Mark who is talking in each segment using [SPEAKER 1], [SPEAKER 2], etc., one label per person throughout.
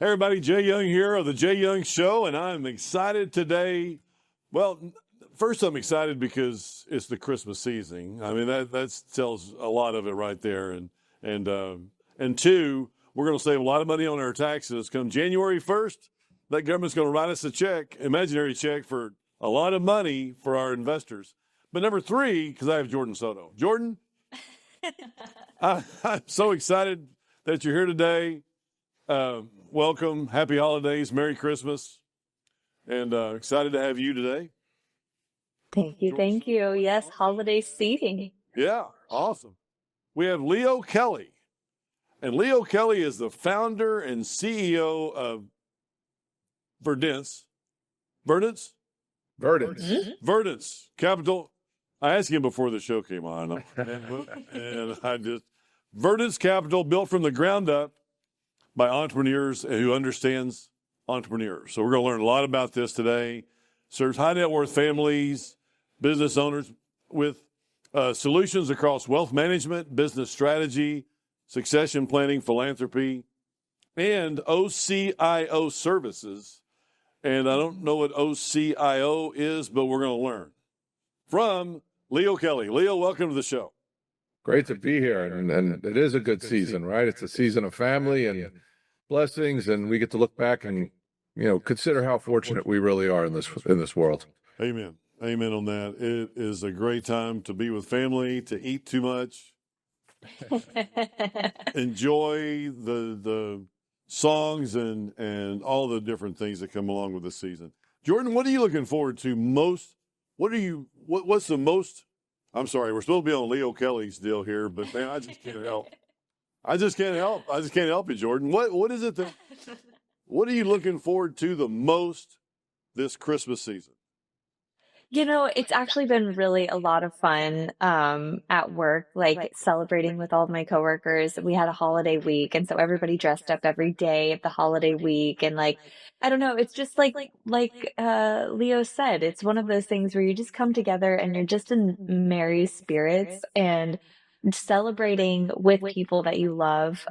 [SPEAKER 1] Hey, everybody, Jay Young here of the Jay Young Show, and I'm excited today. Well, first, I'm excited because it's the Christmas season. I mean, that tells a lot of it right there. And two, we're going to save a lot of money on our taxes. Come January 1st, that government's going to write us a check, imaginary check, for a lot of money for our investors. But number three, because I have Jordan Soho. Jordan, I'm so excited that you're here today. Welcome. Happy holidays. Merry Christmas. And excited to have you today.
[SPEAKER 2] Thank you. Thank you. Yes, holiday seating.
[SPEAKER 1] Yeah, awesome. We have Leo Kelly. And Leo Kelly is the founder and CEO of Verdence. Verdence?
[SPEAKER 3] Verdence.
[SPEAKER 1] Verdence Capital. I asked him before the show came on. And I just, Verdence Capital, built from the ground up by entrepreneurs who understands entrepreneurs. So we're going to learn a lot about this today. Serves high net worth families, business owners with solutions across wealth management, business strategy, succession planning, philanthropy, and OCIO services. And I don't know what OCIO is, but we're going to learn from Leo Kelly. Leo, welcome to the show.
[SPEAKER 3] Great to be here. And it is a good season, right? It's a season of family and blessings, and we get to look back and, consider how fortunate we really are in this world.
[SPEAKER 1] Amen. Amen on that. It is a great time to be with family, to eat too much, enjoy the songs and all the different things that come along with the season. Jordan, what are you looking forward to most? What's the most? I'm sorry, we're supposed to be on Leo Kelly's deal here, but man, I just can't help. I just can't help it, Jordan. What is it what are you looking forward to the most this Christmas season?
[SPEAKER 2] It's actually been really a lot of fun at work, like celebrating with all of my coworkers. We had a holiday week, and so everybody dressed up every day of the holiday week. And I don't know, it's just like Leo said, it's one of those things where you just come together and you're just in merry spirits and celebrating with people that you love,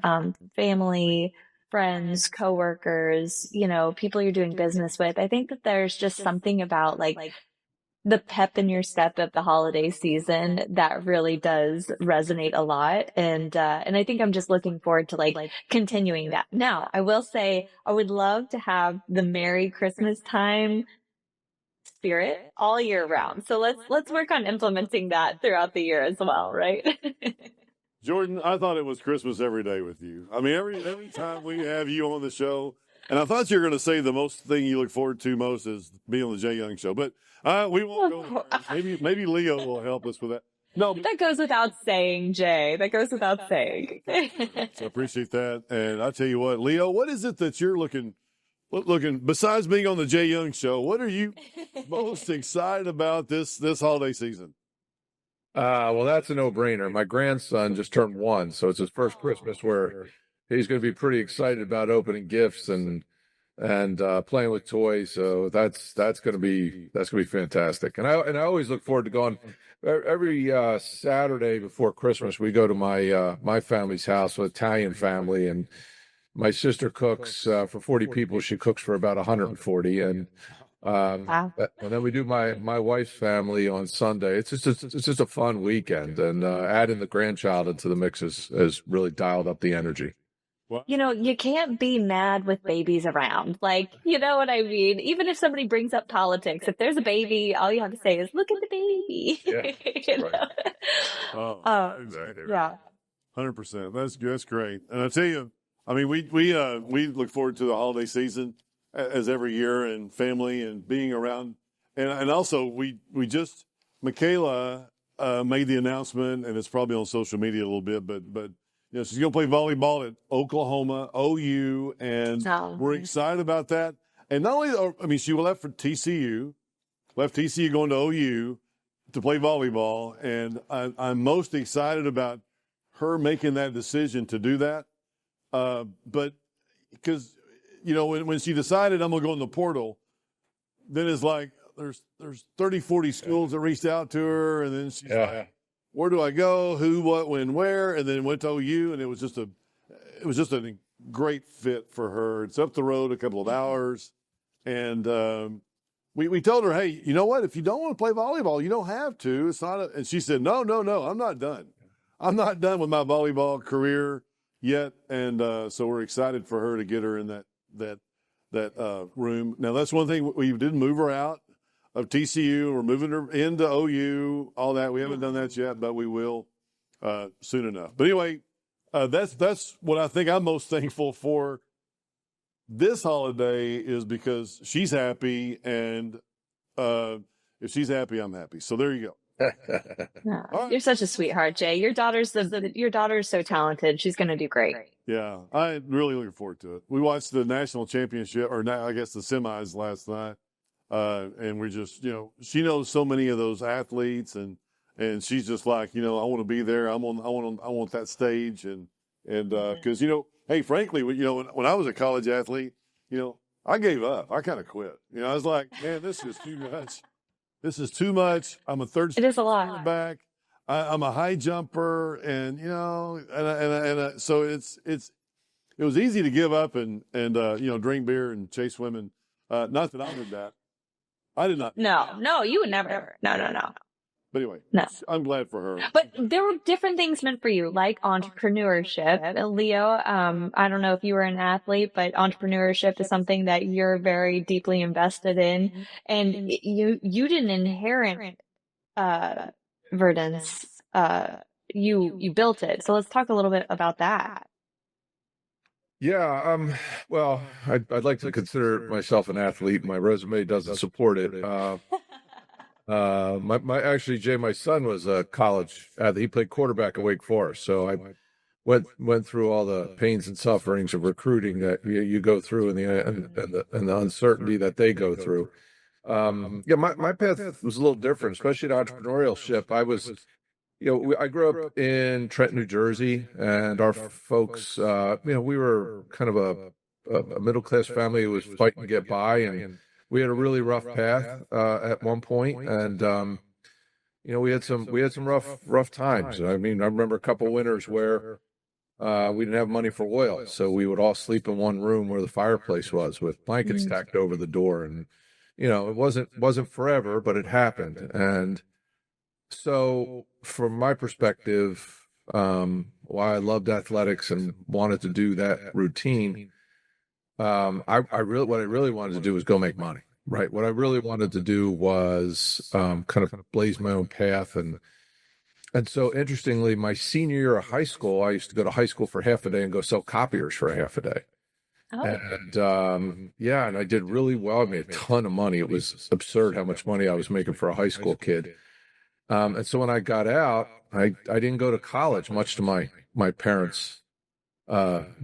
[SPEAKER 2] family, friends, coworkers, people you're doing business with. I think that there's just something about the pep in your step of the holiday season that really does resonate a lot. And I think I'm just looking forward to continuing that. Now, I will say I would love to have the Merry Christmas time spirit all year round. So let's work on implementing that throughout the year as well, right?
[SPEAKER 1] Jordan, I thought it was Christmas every day with you. I mean, every time we have you on the show, and I thought you were going to say the most thing you look forward to most is being on the Jay Young Show, but we won't go there. Maybe Leo will help us with that. No,
[SPEAKER 2] that goes without saying, Jay. That goes without saying.
[SPEAKER 1] So I appreciate that, and I tell you what, Leo, what is it that you're looking besides being on the Jay Young Show? What are you most excited about this holiday season?
[SPEAKER 3] Well, that's a no-brainer. My grandson just turned 1, so it's his first Christmas where he's going to be pretty excited about opening gifts and playing with toys. So that's going to be fantastic. And I always look forward to going every Saturday before Christmas. We go to my family's house, an Italian family, and my sister cooks for 40 people. She cooks for about 140, and then we do my wife's family on Sunday. It's just a fun weekend, and adding the grandchild into the mix has really dialed up the energy.
[SPEAKER 2] You can't be mad with babies around. You know what I mean? Even if somebody brings up politics, if there's a baby, all you have to say is, look at the baby.
[SPEAKER 3] Yeah, right.
[SPEAKER 1] Exactly.
[SPEAKER 2] Yeah.
[SPEAKER 1] 100%. That's great. And I tell you, I mean, we look forward to the holiday season as every year, and family and being around. And also we just, Michaela made the announcement, and it's probably on social media a little bit, but she's going to play volleyball at Oklahoma, OU, and we're excited about that. And not only, she left for TCU, going to OU to play volleyball, and I'm most excited about her making that decision to do that. But because, when she decided I'm going to go in the portal, then it's like there's 30, 40 schools that reached out to her, and then she's like, where do I go? Who, what, when, where? And then went to OU, and it was just an great fit for her. It's up the road a couple of hours. And we told her, hey, you know what? If you don't want to play volleyball, you don't have to. It's not. And she said, no, I'm not done. I'm not done with my volleyball career yet. And so we're excited for her to get her in that room. Now, that's one thing. We didn't move her out of TCU. We're moving her into OU, all that. We haven't done that yet, but we will soon enough. But anyway, that's what I think I'm most thankful for this holiday, is because she's happy, and if she's happy, I'm happy. So there you go.
[SPEAKER 2] Yeah.
[SPEAKER 1] All right.
[SPEAKER 2] You're such a sweetheart, Jay. Your daughter's your daughter's so talented. She's going to do great.
[SPEAKER 1] Yeah, I'm really looking forward to it. We watched the national championship, or now I guess the semis last night, and we're just, she knows so many of those athletes, and she's just like, I want to be there. I want that stage, and because hey, frankly, when I was a college athlete, I gave up. I kind of quit. I was like, man, this is too much. This is too much. I'm a third
[SPEAKER 2] It is a lot.
[SPEAKER 1] quarterback. I'm a high jumper, and so it was easy to give up and drink beer and chase women. Not that I did that. I did not.
[SPEAKER 2] No, you would never. No.
[SPEAKER 1] But anyway,
[SPEAKER 2] No.
[SPEAKER 1] I'm glad for her.
[SPEAKER 2] But there were different things meant for you, like entrepreneurship. Leo, I don't know if you were an athlete, but entrepreneurship is something that you're very deeply invested in. And you didn't inherit Verdence. You built it. So let's talk a little bit about that.
[SPEAKER 3] Yeah, well, I'd like to consider myself an athlete. My resume doesn't support it. Actually, Jay, my son was a college athlete. He played quarterback at Wake Forest. So I went through all the pains and sufferings of recruiting that you go through, and the uncertainty that they go through. My path was a little different, especially in entrepreneurship. I was, I grew up in Trenton, New Jersey, and our folks, we were kind of a middle-class family who was fighting to get by, and we had a really rough path at one point, and we had some rough times. I mean, I remember a couple winters where we didn't have money for oil, so we would all sleep in one room where the fireplace was, with blankets stacked over the door, and it wasn't forever, but it happened. And so, from my perspective, why I loved athletics and wanted to do that routine, what I really wanted to do was go make money, right? What I really wanted to do was kind of blaze my own path, and so interestingly, my senior year of high school, I used to go to high school for half a day and go sell copiers for a half a day.
[SPEAKER 2] Oh.
[SPEAKER 3] And and I did really well. I made a ton of money. It was absurd how much money I was making for a high school kid. And so when I got out, I didn't go to college, much to my parents'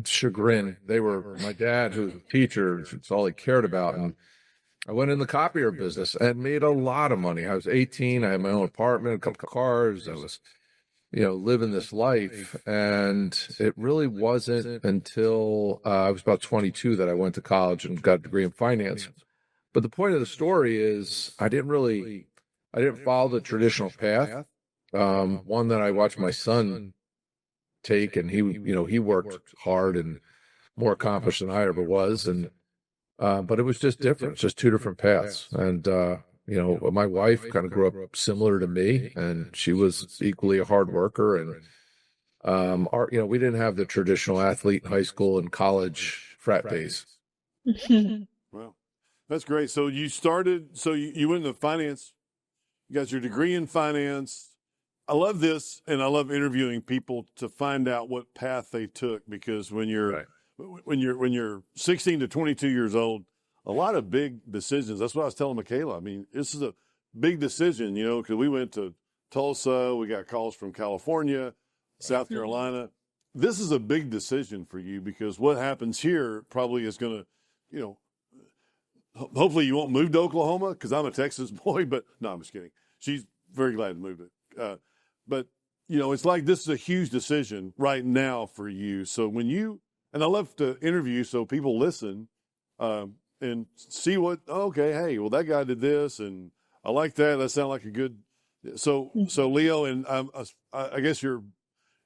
[SPEAKER 3] chagrin. My dad, who was a teacher, it's all he cared about. And I went in the copier business and made a lot of money. I was 18. I had my own apartment, a couple of cars. I was, living this life. And it really wasn't until I was about 22 that I went to college and got a degree in finance. But the point of the story is I didn't follow the traditional path. One that I watched my son take, and he worked hard and more accomplished than I ever was. But it was just different. It's just two different paths. And, my wife kind of grew up similar to me, and she was equally a hard worker. And, we didn't have the traditional athlete in high school and college frat days.
[SPEAKER 1] Well, that's great. So you you went into finance, you got your degree in finance. I love this, and I love interviewing people to find out what path they took, because when you're 16 to 22 years old, a lot of big decisions. That's what I was telling Michaela. I mean, this is a big decision, because we went to Tulsa, we got calls from California, South Carolina. This is a big decision for you, because what happens here probably is going to, hopefully you won't move to Oklahoma, because I'm a Texas boy, but no, I'm just kidding. She's very glad to move it. But, it's like this is a huge decision right now for you. So and I love to interview so people listen and see hey, well, that guy did this, and I like that. That sounded like a good. So Leo, and I guess your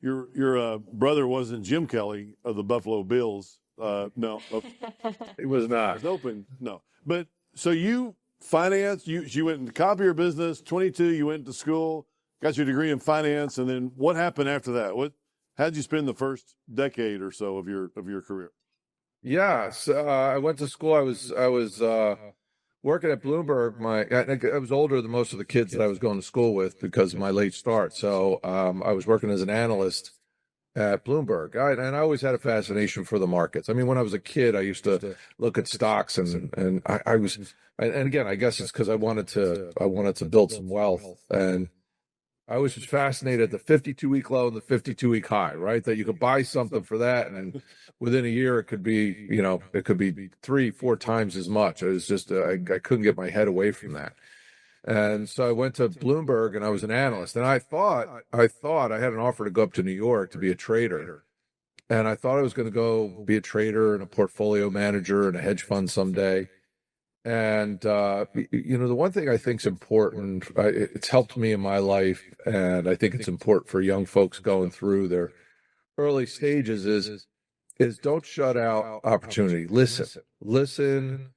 [SPEAKER 1] brother wasn't Jim Kelly of the Buffalo Bills. No,
[SPEAKER 3] It was not.
[SPEAKER 1] it's open. No, but so you finance. You went into copier business. 22. You went to school, got your degree in finance, and then what happened after that? How did you spend the first decade or so of your career?
[SPEAKER 3] Yeah, so I went to school. I was working at Bloomberg. I was older than most of the kids that I was going to school with because of my late start. So I was working as an analyst at Bloomberg. And I always had a fascination for the markets. I mean, when I was a kid, I used to look at stocks and I was, and again, I guess it's because I wanted to build some wealth. And I was just fascinated at the 52-week low and the 52-week high, right? That you could buy something for that, and within a year it could be, it could be 3-4 times as much. It was just I couldn't get my head away from that. And so I went to Bloomberg and I was an analyst. And I thought I had an offer to go up to New York to be a trader. And I thought I was going to go be a trader and a portfolio manager and a hedge fund someday. And the one thing I think is important, it's helped me in my life, and I think it's important for young folks going through their early stages is don't shut out opportunity. Listen,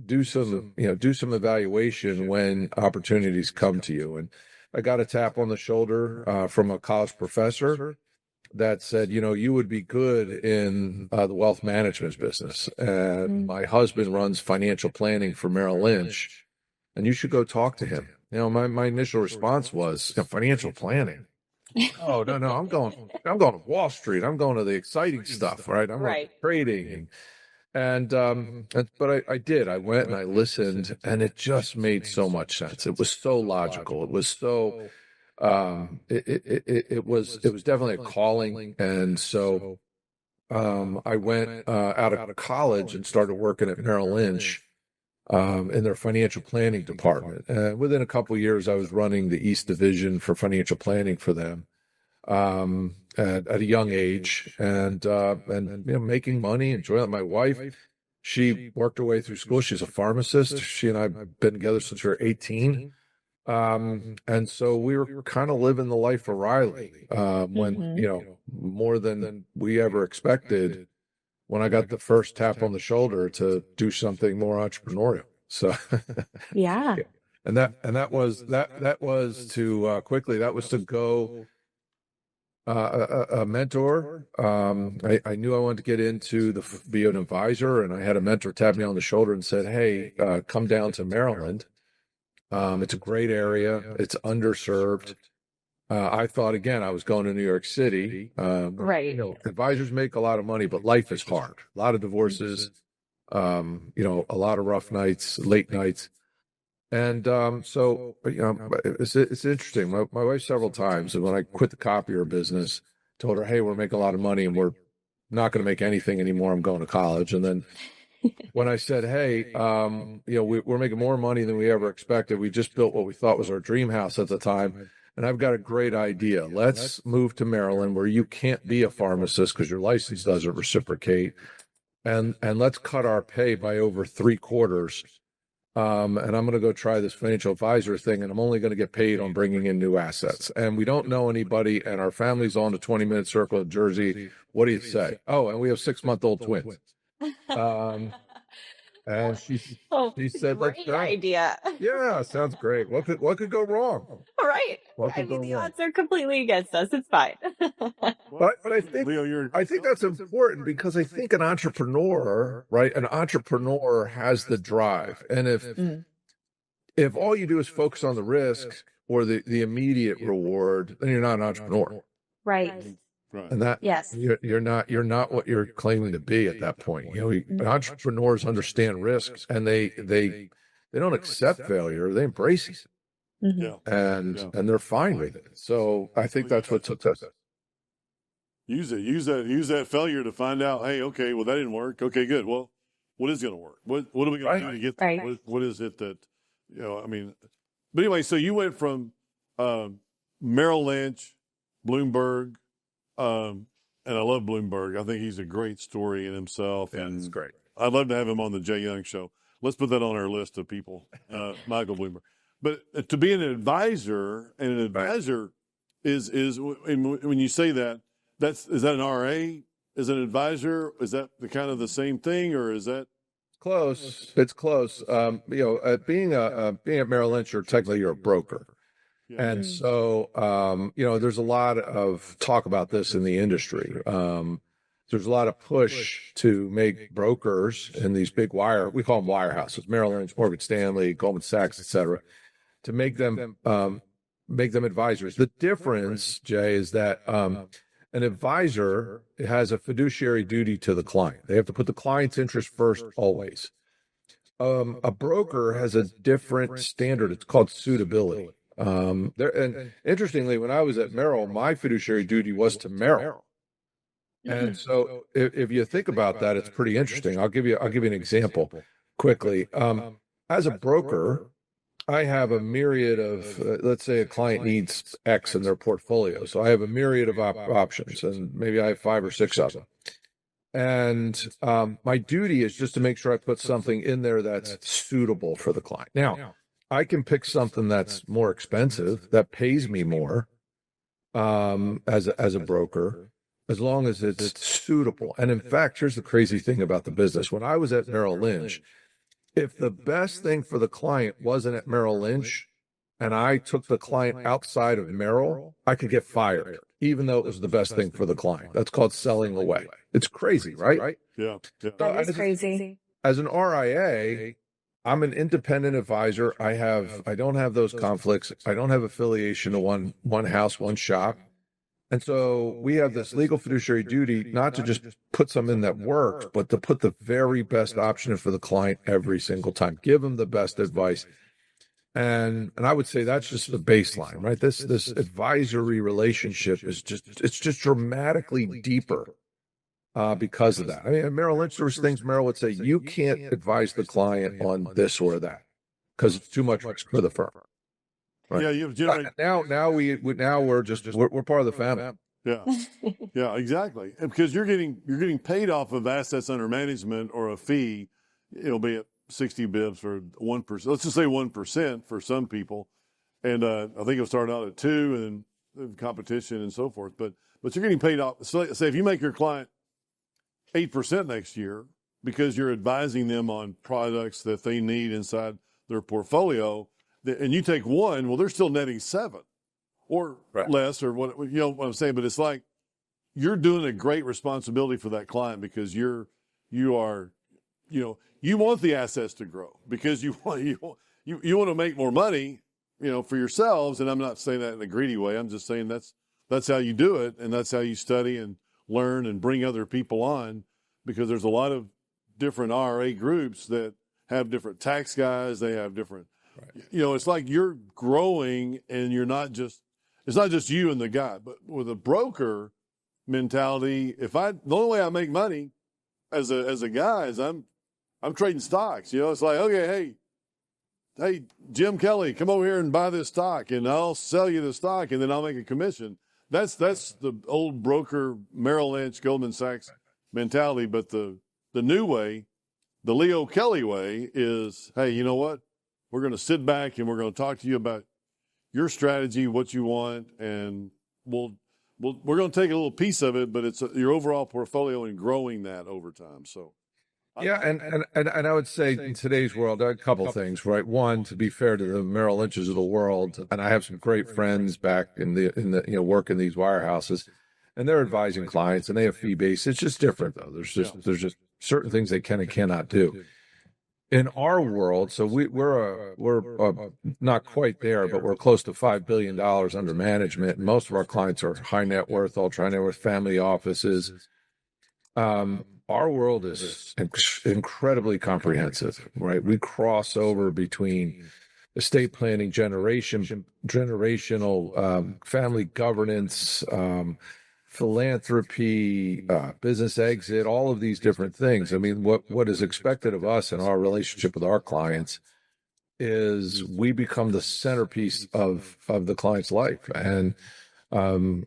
[SPEAKER 3] do some evaluation when opportunities come to you. And I got a tap on the shoulder from a college professor that said, you would be good in the wealth management business. And my husband runs financial planning for Merrill Lynch, and you should go talk to him. My initial response was, financial planning. Oh, no, I'm going to Wall Street. I'm going to the exciting stuff, right? I'm going to trading. But I did. I went and I listened, and it just made so much sense. It was so logical. It was so it was definitely a calling. And so I went out of college and started working at Merrill Lynch in their financial planning department. And within a couple of years, I was running the East Division for financial planning for them at a young age, and making money, enjoying it. My wife, she worked her way through school. She's a pharmacist. She and I have been together since we were 18. And so we were kind of living the life of Riley, when, more than we ever expected, when I got the first tap on the shoulder to do something more entrepreneurial. So,
[SPEAKER 2] Yeah.
[SPEAKER 3] and that was to go, a mentor. I knew I wanted to get into be an advisor, and I had a mentor tap me on the shoulder and said, "Hey, come down to Maryland. It's a great area. It's underserved." I thought, again, I was going to New York City.
[SPEAKER 2] Right.
[SPEAKER 3] Advisors make a lot of money, but life is hard. A lot of divorces, a lot of rough nights, late nights. And so, it's interesting. My wife several times, and when I quit the copier business, told her, "Hey, we're making a lot of money and we're not going to make anything anymore. I'm going to college." And then when I said, "Hey, we're making more money than we ever expected. We just built what we thought was our dream house at the time. And I've got a great idea. Let's move to Maryland, where you can't be a pharmacist because your license doesn't reciprocate. And let's cut our pay by over 3/4. And I'm going to go try this financial advisor thing, and I'm only going to get paid on bringing in new assets. And we don't know anybody, and our family's on the 20-minute circle in Jersey. What do you say? Oh, and we have 6-month-old twins." And she said, "Let's
[SPEAKER 2] Great
[SPEAKER 3] go."
[SPEAKER 2] idea.
[SPEAKER 3] Yeah, sounds great. What could go wrong?
[SPEAKER 2] Right.
[SPEAKER 3] What
[SPEAKER 2] I
[SPEAKER 3] could go
[SPEAKER 2] mean, the
[SPEAKER 3] wrong?
[SPEAKER 2] odds are completely against us. It's fine.
[SPEAKER 3] But I think,
[SPEAKER 1] Leo,
[SPEAKER 3] that's important, because I think an entrepreneur, right? An entrepreneur has the drive. And if all you do is focus on the risk or the immediate reward, then you're not an entrepreneur.
[SPEAKER 2] Right.
[SPEAKER 1] Right.
[SPEAKER 3] And that
[SPEAKER 2] Yes.
[SPEAKER 3] you're not what you're claiming to be at that point. Entrepreneurs understand risks, and they don't accept failure. They embrace it,
[SPEAKER 1] Yeah.
[SPEAKER 3] and they're fine with it. So I think that's what took us.
[SPEAKER 1] Use that failure to find out, hey, okay, well, that didn't work. Okay, good. Well, what is going to work? What are we going to do to get there?
[SPEAKER 2] Right.
[SPEAKER 1] What is it that, I mean, but anyway, so you went from Merrill Lynch, Bloomberg, and I love Bloomberg. I think he's a great story in himself.
[SPEAKER 3] Yeah,
[SPEAKER 1] and
[SPEAKER 3] it's great.
[SPEAKER 1] I'd love to have him on the Jay Young show. Let's put that on our list of people, Michael Bloomberg. But to be an advisor, is when you say that, is that an RA as an advisor, is that the kind of the same thing, or is that
[SPEAKER 3] Close? It's close. Being at Merrill Lynch, you're a broker.
[SPEAKER 1] yeah,
[SPEAKER 3] And so, there's a lot of talk about this in the industry. There's a lot of push to make brokers in these big we call them wirehouses, Merrill Lynch, Morgan Stanley, Goldman Sachs, et cetera, to make them advisors. The difference, Jay, is that an advisor has a fiduciary duty to the client. They have to put the client's interest first always. A broker has a different standard. It's called suitability. And interestingly, when I was at Merrill, my fiduciary duty was to Merrill. And so if you think about that, it's pretty interesting. I'll give you an example quickly. As a broker, I have a myriad of, let's say a client needs X in their portfolio. So I have a myriad of options, and maybe I have 5 or 6 of them. And my duty is just to make sure I put something in there that's suitable for the client. Now, I can pick something that's more expensive, that pays me more as a broker, as long as it's suitable. And in fact, here's the crazy thing about the business. When I was at Merrill Lynch, if the best thing for the client wasn't at Merrill Lynch, and I took the client outside of Merrill, I could get fired, even though it was the best thing for the client. That's called selling away. It's crazy, right?
[SPEAKER 1] yeah.
[SPEAKER 2] That is crazy.
[SPEAKER 3] As an RIA, I'm an independent advisor. I don't have those conflicts. I don't have affiliation to one house, one shop. And so we have this legal fiduciary duty not to just put something that works, but to put the very best option in for the client every single time. Give them the best advice. And I would say that's just the baseline, right? This advisory relationship is just dramatically deeper because of that. I mean, at Merrill Lynch, there was things Merrill would say, you can't advise the client on this or that because it's too much risk for the firm. Right.
[SPEAKER 1] Yeah, you generate.
[SPEAKER 3] Now we're part of the family.
[SPEAKER 1] Yeah, exactly. And because you're getting paid off of assets under management or a fee, it'll be at 60 bips or 1%. Let's just say 1% for some people, and I think it'll start out at 2, and competition and so forth. But you're getting paid off. So say if you make your client 8% next year because you're advising them on products that they need inside their portfolio, and you take 1, well, they're still netting 7 or less or what, what I'm saying. But it's like you're doing a great responsibility for that client because you want the assets to grow because you want to make more money, for yourselves. And I'm not saying that in a greedy way. I'm just saying that's how you do it. And that's how you study and learn and bring other people on, because there's a lot of different RA groups that have different tax guys. They have different, it's like you're growing and it's not just you and the guy, but with a broker mentality, the only way I make money as a guy is I'm trading stocks. It's like, okay, hey, Jim Kelly, come over here and buy this stock and I'll sell you the stock and then I'll make a commission. That's the old broker, Merrill Lynch, Goldman Sachs mentality. But the new way, the Leo Kelly way is, hey, you know what? We're going to sit back and we're going to talk to you about your strategy, what you want, and we're going to take a little piece of it, but it's your overall portfolio and growing that over time. So.
[SPEAKER 3] Yeah, and I would say in today's world, a couple of things, right? One, to be fair to the Merrill Lynches of the world, and I have some great friends back in the work in these wirehouses, and they're advising clients, and they have fee based. It's just different though. There's just certain things they can and cannot do. In our world, so we're not quite there, but we're close to $5 billion under management. And most of our clients are high net worth, ultra high net worth family offices. Our world is incredibly comprehensive, right? We cross over between estate planning, generational family governance, philanthropy, business exit, all of these different things. I mean, what is expected of us in our relationship with our clients is we become the centerpiece of the client's life. And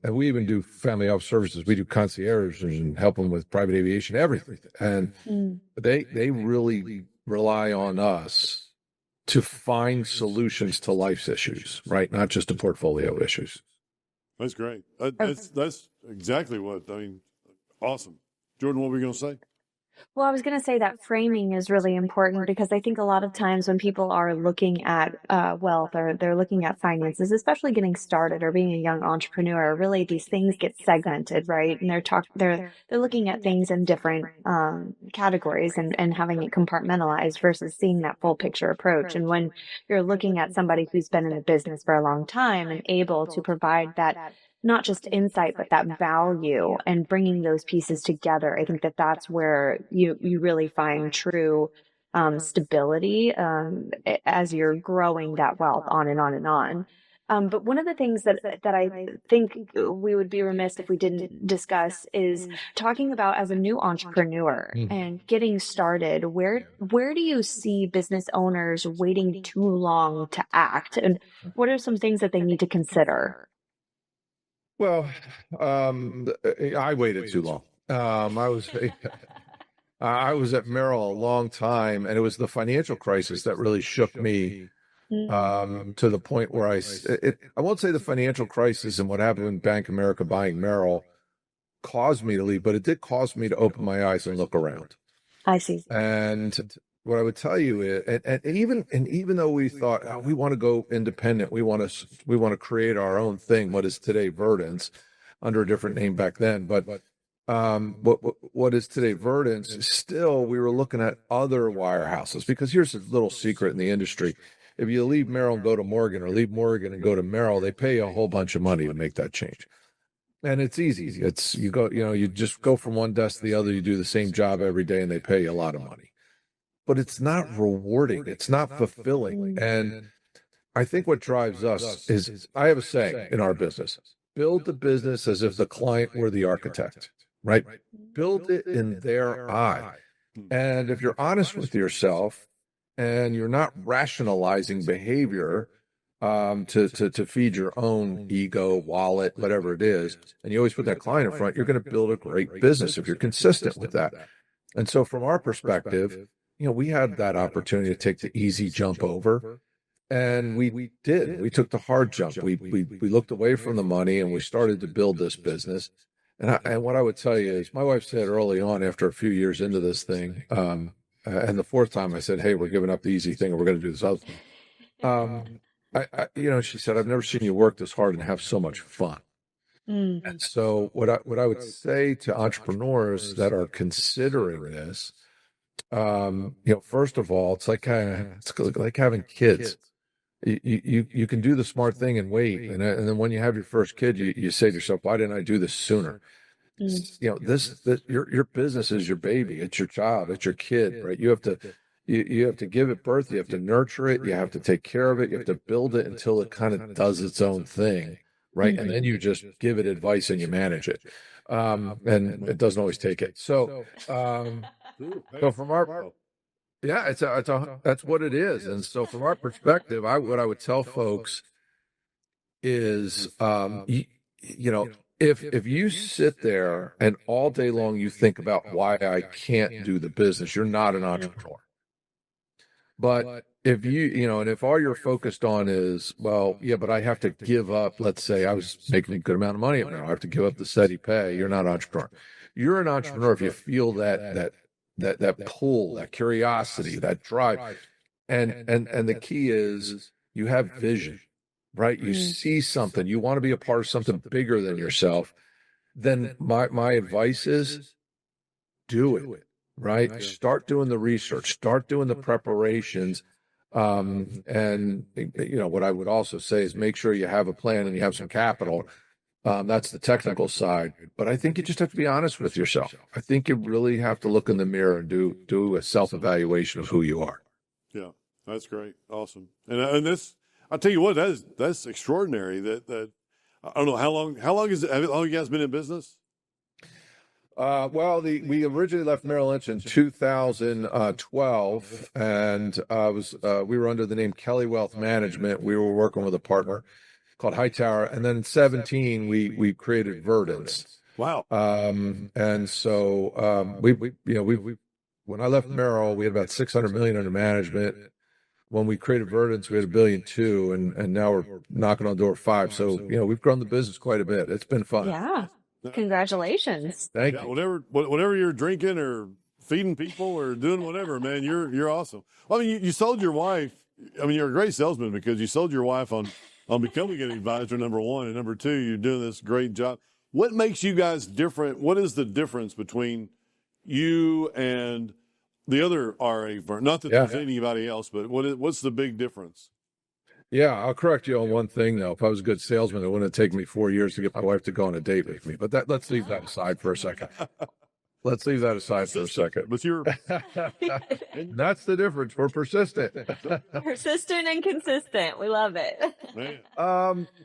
[SPEAKER 3] we even do family office services. We do concierge and help them with private aviation, everything. And they really rely on us to find solutions to life's issues, right? Not just to portfolio issues.
[SPEAKER 1] That's great. That's exactly what I mean. Awesome. Jordan, what were you going to say?
[SPEAKER 2] Well, I was going to say that framing is really important because I think a lot of times when people are looking at wealth or they're looking at finances, especially getting started or being a young entrepreneur, really these things get segmented, right? And they're looking at things in different categories and having it compartmentalized versus seeing that full picture approach. And when you're looking at somebody who's been in the business for a long time and able to provide that not just insight, but that value and bringing those pieces together. I think that that's where you really find true stability as you're growing that wealth on and on and on. But one of the things that I think we would be remiss if we didn't discuss is talking about as a new entrepreneur and getting started. Where do you see business owners waiting too long to act, and what are some things that they need to consider?
[SPEAKER 3] Well, I waited too long. I was at Merrill a long time, and it was the financial crisis that really shook me to the point where I won't say the financial crisis and what happened when Bank of America buying Merrill caused me to leave, but it did cause me to open my eyes and look around.
[SPEAKER 2] I see.
[SPEAKER 3] And what I would tell you is, even though we thought, oh, we want to go independent, we want to create our own thing, what is today Verdence, under a different name back then, but what is today Verdence, still we were looking at other wirehouses, because here's a little secret in the industry. If you leave Merrill and go to Morgan, or leave Morgan and go to Merrill, they pay you a whole bunch of money to make that change. And it's easy. You just go from one desk to the other, you do the same job every day, and they pay you a lot of money. But it's not rewarding. It's not fulfilling. And I think what drives us is, I have a saying in our business: build the business as if the client were the architect, right? Build it in their eye. And if you're honest with yourself and you're not rationalizing behavior to feed your own ego, wallet, whatever it is, and you always put that client in front, you're going to build a great business if you're consistent with that. And so from our perspective, we had that opportunity to take the easy jump over, and we did. We took the hard jump. We looked away from the money and we started to build this business. And what I would tell you is, my wife said early on, after a few years into this thing, and the fourth time I said, "Hey, we're giving up the easy thing and we're going to do this other thing." She said, "I've never seen you work this hard and have so much fun." And so what I would say to entrepreneurs that are considering this, first of all, it's like having kids. You can do the smart thing and wait, and then when you have your first kid, you say to yourself, "Why didn't I do this sooner?" This your business is your baby. It's your child. It's your kid, right? You have to give it birth. You have to nurture it. You have to take care of it. You have to build it until it kind of does its own thing, right? And then you just give it advice and you manage it. And it doesn't always take it. So from our yeah, that's what it is. And so from our perspective, what I would tell folks is, if you sit there and all day long you think about why I can't do the business, you're not an entrepreneur. But if and if all you're focused on is, well, yeah, but I have to give up, let's say I was making a good amount of money up now, I have to give up the steady pay, you're not an entrepreneur. You're an entrepreneur if you feel that pull, that curiosity, that drive. And the key is, you have vision, right? You see something, you want to be a part of something bigger than yourself. Then my advice is, do it, right? Start doing the research, start doing the preparations. And what I would also say is, make sure you have a plan and you have some capital. That's the technical side. But I think you just have to be honest with yourself. I think you really have to look in the mirror and do a self-evaluation of who you are.
[SPEAKER 1] Yeah, that's great. Awesome. And this, I'll tell you what, that's extraordinary. That I don't know how long you guys been in business?
[SPEAKER 3] Well, we originally left Merrill Lynch in 2012, and we were under the name Kelly Wealth Management. We were working with a partner called Hightower, and then in 2017 we created Verdence.
[SPEAKER 1] Wow.
[SPEAKER 3] And so we when I left Merrill, we had about 600 million under management. When we created Verdence, we had $1.2 billion, and now we're knocking on door 5. So we've grown the business quite a bit. It's been fun.
[SPEAKER 2] Yeah. Congratulations.
[SPEAKER 3] Thank
[SPEAKER 1] Yeah,
[SPEAKER 3] you.
[SPEAKER 1] whatever you're drinking or feeding people or doing whatever, man, you're awesome. Well, I mean, you sold your wife. I mean, you're a great salesman because you sold your wife on becoming an advisor, number one, and number two, you're doing this great job. What makes you guys different? What is the difference between you and the other RA firm? Not that
[SPEAKER 3] Yeah.
[SPEAKER 1] there's anybody else, but what's the big difference?
[SPEAKER 3] Yeah, I'll correct you on one thing though. If I was a good salesman, it wouldn't have taken me 4 years to get my wife to go on a date with me. But let's leave that aside for a second. Let's leave that aside for a second.
[SPEAKER 1] But you're
[SPEAKER 3] That's the difference. We're persistent.
[SPEAKER 2] Persistent and consistent. We love it.
[SPEAKER 1] man.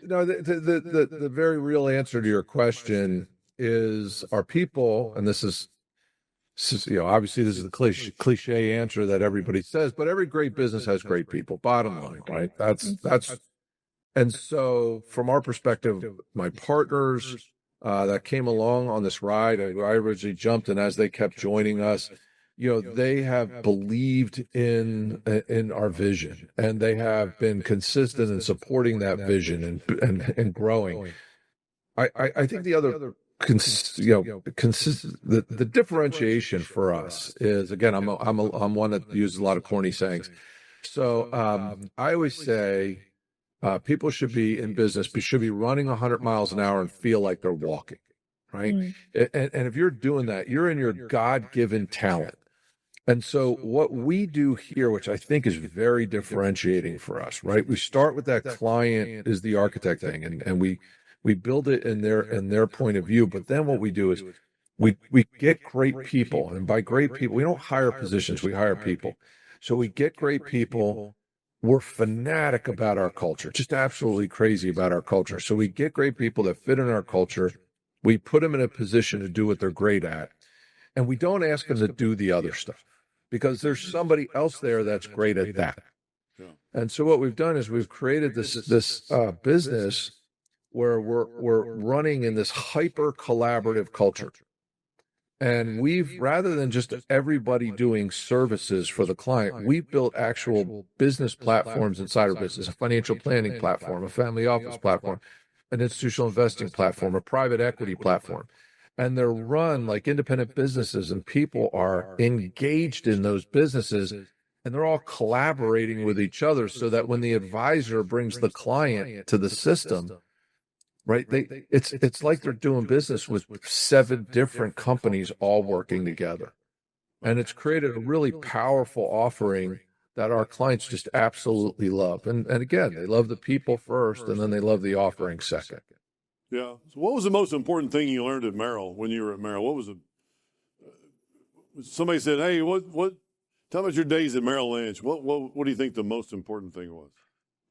[SPEAKER 3] No, the very real answer to your question is our people, and this is obviously this is the cliche answer that everybody says, but every great business has great people. Bottom line, right? That's, and so from our perspective, my partners that came along on this ride, I originally jumped, and as they kept joining us, they have believed in our vision, and they have been consistent in supporting that vision and growing. I think the other the differentiation for us is, again, I'm one that uses a lot of corny sayings. So I always say people should be in business, should be running 100 miles an hour and feel like they're walking, right? And if you're doing that, you're in your God-given talent. And so what we do here, which I think is very differentiating for us, right? We start with that client is the architect thing, and we build it in their point of view. But then what we do is we get great people, and by great people, we don't hire positions, we hire people. So we get great people. We're fanatic about our culture, just absolutely crazy about our culture. So we get great people that fit in our culture. We put them in a position to do what they're great at, and we don't ask them to do the other stuff, because there's somebody else there that's great at that. And so what we've done is we've created this business where we're running in this hyper collaborative culture. And we've, rather than just everybody doing services for the client, we've built actual business platforms inside our business, a financial planning platform, a family office platform, an institutional investing platform, a private equity platform. And they're run like independent businesses, and people are engaged in those businesses, and they're all collaborating with each other so that when the advisor brings the client to the system, right, it's like they're doing business with 7 different companies all working together. And it's created a really powerful offering that our clients just absolutely love. And again, they love the people first, and then they love the offering second.
[SPEAKER 1] Yeah. So what was the most important thing you learned at Merrill when you were at Merrill? What was somebody said, "Hey, tell me about your days at Merrill Lynch." What do you think the most important thing was?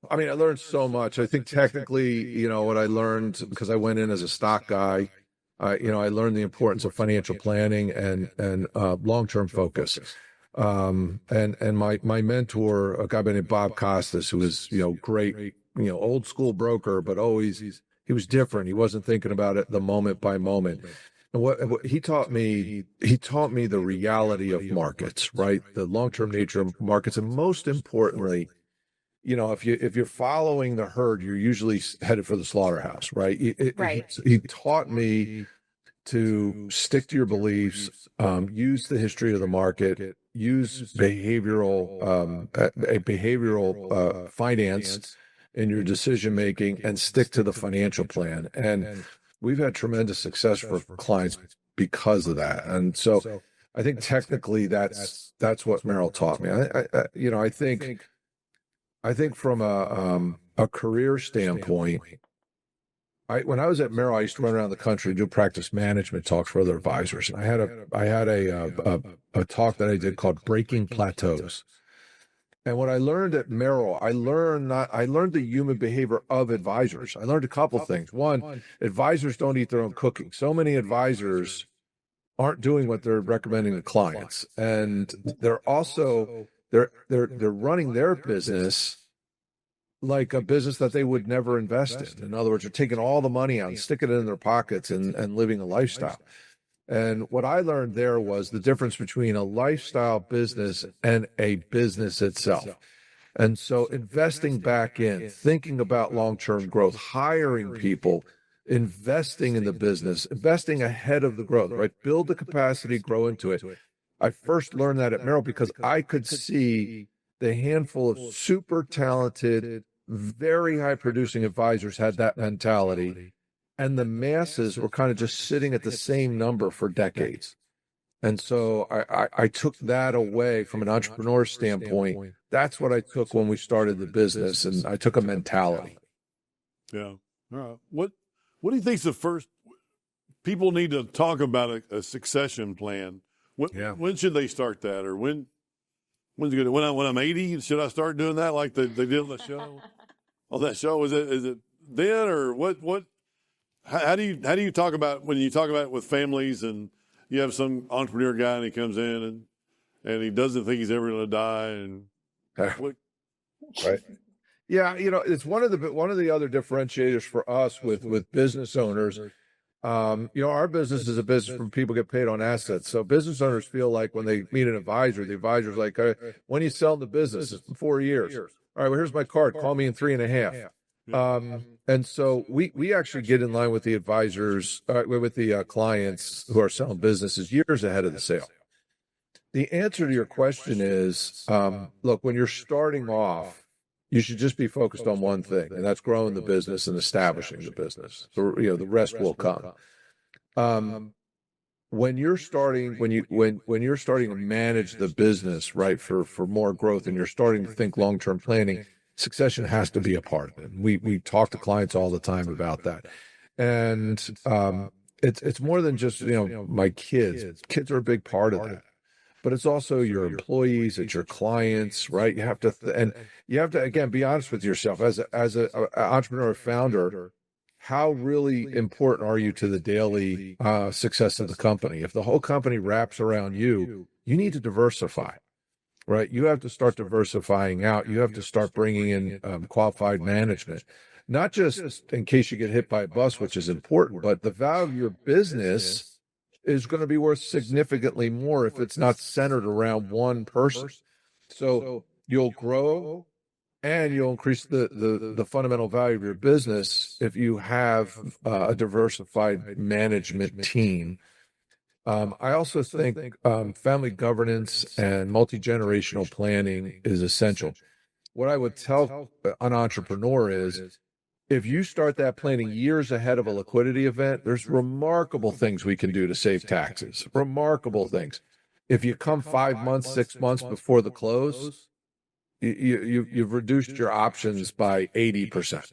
[SPEAKER 3] I mean, I learned so much. I think technically, what I learned, because I went in as a stock guy, I learned the importance of financial planning and long-term focus. And my mentor, a guy named Bob Costas, who was, great, old school broker, but always, he was different. He wasn't thinking about it the moment by moment. And what he taught me the reality of markets, right? The long-term nature of markets. And most importantly, if you're following the herd, you're usually headed for the slaughterhouse, right?
[SPEAKER 2] Right.
[SPEAKER 3] He taught me to stick to your beliefs, use the history of the market, use behavioral finance in your decision making, and stick to the financial plan. And we've had tremendous success for clients because of that. And so I think technically that's what Merrill taught me. I think from a career standpoint, when I was at Merrill, I used to run around the country and do practice management talks for other advisors. And I had a talk that I did called Breaking Plateaus. And what I learned at Merrill, I learned the human behavior of advisors. I learned a couple things. One, advisors don't eat their own cooking. So many advisors aren't doing what they're recommending to clients, and they're also they're running their business like a business that they would never invest in. In other words, they're taking all the money out and sticking it in their pockets and living a lifestyle. And what I learned there was the difference between a lifestyle business and a business itself. And so investing back in, thinking about long-term growth, hiring people investing in the business, investing ahead of the growth, right? Build the capacity, grow into it. I first learned that at Merrill because I could see the handful of super talented, very high producing advisors had that mentality. And the masses were kind of just sitting at the same number for decades. And so I took that away from an entrepreneur standpoint. That's what I took when we started the business. And I took a mentality.
[SPEAKER 1] Yeah. All right. What do you think's the first people need to talk about a succession plan? When should they start that, or when's good? When I'm 80, should I start doing that like they did on the show? On that show, is it then, or what? How do you talk about when you talk about it with families, and you have some entrepreneur guy and he comes in and he doesn't think he's ever going to die, and what?
[SPEAKER 3] Right. Yeah, it's one of the other differentiators for us with business owners. Our business is a business where people get paid on assets. So business owners feel like when they meet an advisor, the advisor's like, when are you selling the business? It's in 4 years. All right, well, here's my card. Call me in 3.5. And so we actually get in line with the advisors, with the clients who are selling businesses years ahead of the sale. The answer to your question is, look, when you're starting off, you should just be focused on one thing, and that's growing the business and establishing the business. So, the rest will come. When you're starting to manage the business, right, for more growth, and you're starting to think long-term planning, succession has to be a part of it. We talk to clients all the time about that. And it's more than just, my kids. Kids are a big part of that. But it's also your employees, it's your clients, right? You have to again be honest with yourself as an entrepreneur founder. How really important are you to the daily success of the company? If the whole company wraps around you, you need to diversify, right? You have to start diversifying out. You have to start bringing in qualified management, not just in case you get hit by a bus, which is important, but the value of your business is going to be worth significantly more if it's not centered around one person. So you'll grow and you'll increase the fundamental value of your business if you have a diversified management team. I also think family governance and multi-generational planning is essential. What I would tell an entrepreneur is, if you start that planning years ahead of a liquidity event, there's remarkable things we can do to save taxes. Remarkable things. If you come 5 months, 6 months before the close, you've reduced your options by 80%.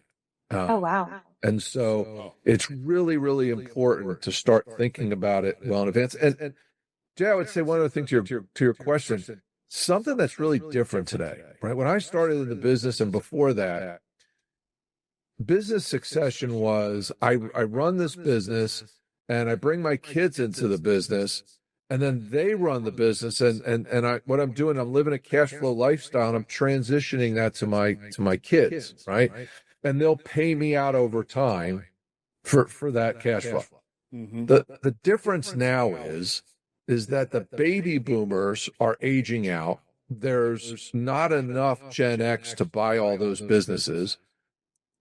[SPEAKER 2] Oh, wow.
[SPEAKER 3] And so it's really, really important to start thinking about it well in advance. And Jay, I would say one other thing to your question, something that's really different today, right? When I started in the business and before that, business succession was I run this business and I bring my kids into the business, and then they run the business, and what I'm doing, I'm living a cash flow lifestyle, and I'm transitioning that to my kids, right? And they'll pay me out over time for that cash flow. Mm-hmm. The difference now is that the baby boomers are aging out. There's not enough Gen X to buy all those businesses.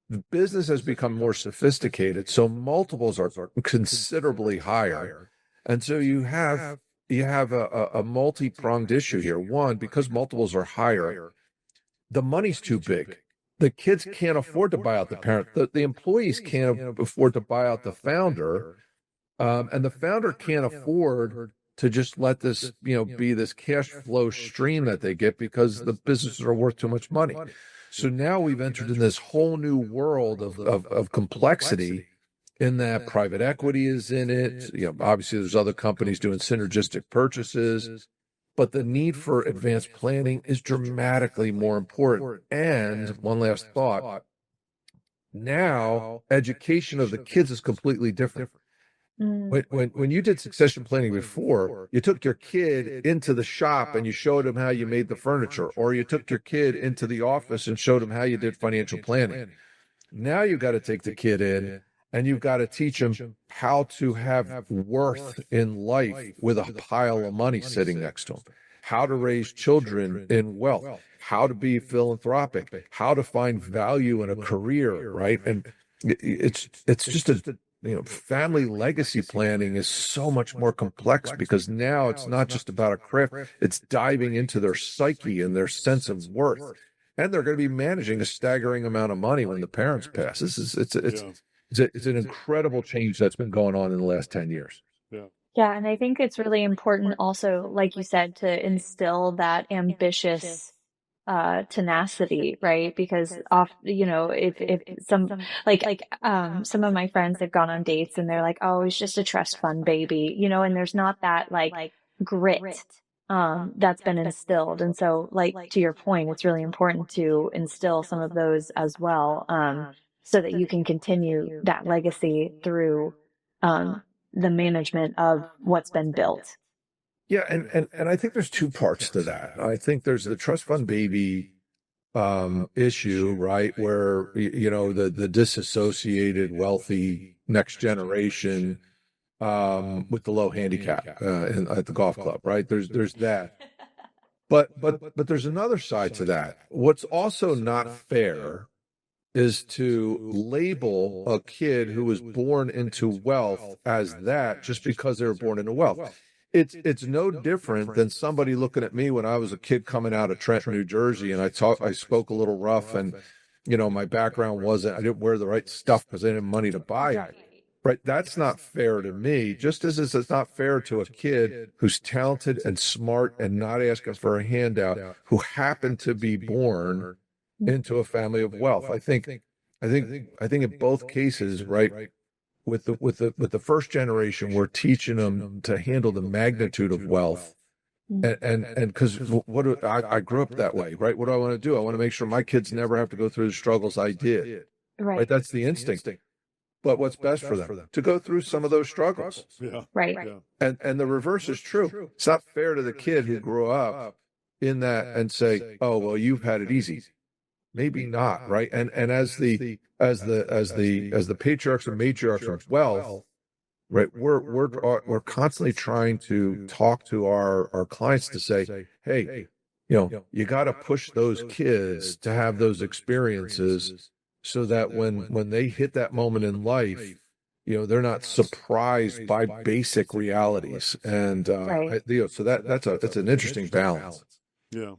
[SPEAKER 3] The business has become more sophisticated, so multiples are considerably higher. And so you have a multi-pronged issue here. One, because multiples are higher, the money's too big. The kids can't afford to buy out the parent. The employees can't afford to buy out the founder. And the founder can't afford to just let this, be this cash flow stream that they get because the businesses are worth too much money. So now we've entered in this whole new world of complexity, in that private equity is in it. Obviously there's other companies doing synergistic purchases, but the need for advanced planning is dramatically more important. And one last thought, now education of the kids is completely different. When you did succession planning before, you took your kid into the shop and you showed him how you made the furniture, or you took your kid into the office and showed him how you did financial planning. Now you've got to take the kid in and you've got to teach him how to have worth in life with a pile of money sitting next to him, how to raise children in wealth, how to be philanthropic, how to find value in a career, right? And it's just family legacy planning is so much more complex because now it's not just about a craft, it's diving into their psyche and their sense of worth. And they're going to be managing a staggering amount of money when the parents pass. It's an incredible change that's been going on in the last 10 years.
[SPEAKER 1] Yeah.
[SPEAKER 2] Yeah, and I think it's really important also, like you said, to instill that ambitious tenacity, right? Because if some some of my friends have gone on dates and they're like, oh, he's just a trust fund baby, and there's not that like grit that's been instilled. And so, like, to your point, it's really important to instill some of those as well, so that you can continue that legacy through the management of what's been built.
[SPEAKER 3] Yeah, and I think there's two parts to that. I think there's the trust fund baby issue, right? Where the disassociated wealthy next generation with the low handicap at the golf club, right? There's that. But there's another side to that. What's also not fair is to label a kid who was born into wealth as that just because they were born into wealth. It's no different than somebody looking at me when I was a kid coming out of Trenton, New Jersey, and I spoke a little rough, and my background wasn't, I didn't wear the right stuff because I didn't have money to buy it. Right? That's not fair to me. Just as it's not fair to a kid who's talented and smart and not asking for a handout, who happened to be born into a family of wealth. I think in both cases, right, with the first generation, we're teaching them to handle the magnitude of wealth. And because I grew up that way, right? What do I want to do? I want to make sure my kids never have to go through the struggles I did. Right? That's the instinct. But what's best for them? To go through some of those struggles.
[SPEAKER 1] Yeah.
[SPEAKER 2] Right.
[SPEAKER 1] Yeah.
[SPEAKER 3] And the reverse is true. It's not fair to the kid who grew up in that and say, oh, well, you've had it easy. Maybe not, right? And as the patriarchs and matriarchs of wealth, right, we're constantly trying to talk to our clients to say, hey, you got to push those kids to have those experiences so that when they hit that moment in life, they're not surprised by basic realities. And so that's an interesting balance.
[SPEAKER 1] Yeah,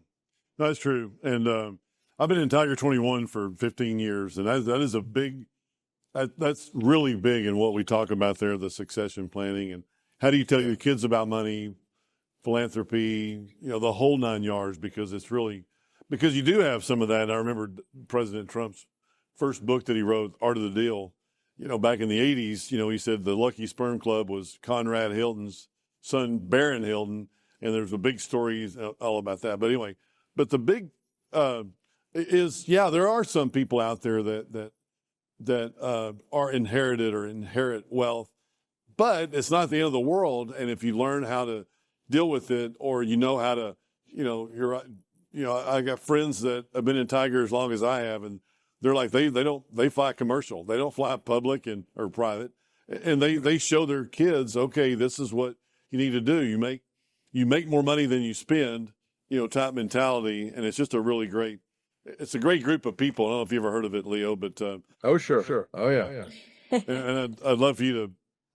[SPEAKER 1] that's true. And I've been in Tiger 21 for 15 years, and that is that's really big in what we talk about there, the succession planning and how do you tell your kids about money, philanthropy, the whole 9 yards, because you do have some of that. I remember President Trump's first book that he wrote, Art of the Deal, back in the 80s, he said the Lucky Sperm Club was Conrad Hilton's son, Barron Hilton, and there's a big story all about that. But anyway, the big there are some people out there that are inherited or inherit wealth, but it's not the end of the world. And if you learn how to deal with it, or how to, I got friends that have been in Tiger as long as I have, and they're like, they fly commercial. They don't fly public or private. And they show their kids, okay, this is what you need to do. You make more money than you spend, type mentality. And it's just it's a great group of people. I don't know if you ever heard of it, Leo, but,
[SPEAKER 3] oh, sure. Oh yeah.
[SPEAKER 1] And I'd love for you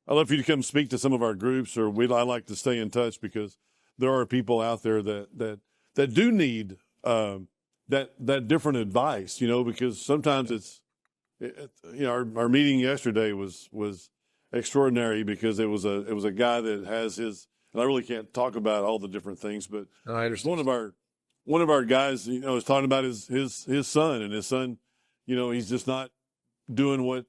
[SPEAKER 1] to come speak to some of our groups, or I like to stay in touch, because there are people out there that do need, that different advice, because sometimes our meeting yesterday was extraordinary, because it was a guy that has his, and I really can't talk about all the different things, but
[SPEAKER 3] I understand.
[SPEAKER 1] One of our guys, is talking about his son, and his son, he's just not doing what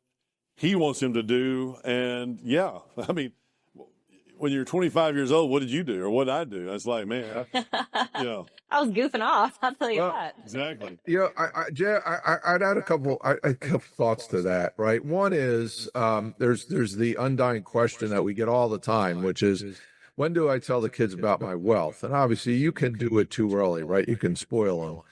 [SPEAKER 1] he wants him to do. And yeah, I mean, when you're 25 years old, what did you do, or what did I do? I was like, man,
[SPEAKER 2] I was goofing off. I'll tell you that.
[SPEAKER 1] Exactly.
[SPEAKER 3] I'd add a couple thoughts to that. Right. One is there's the undying question that we get all the time, which is, when do I tell the kids about my wealth? And obviously, you can do it too early, right? You can spoil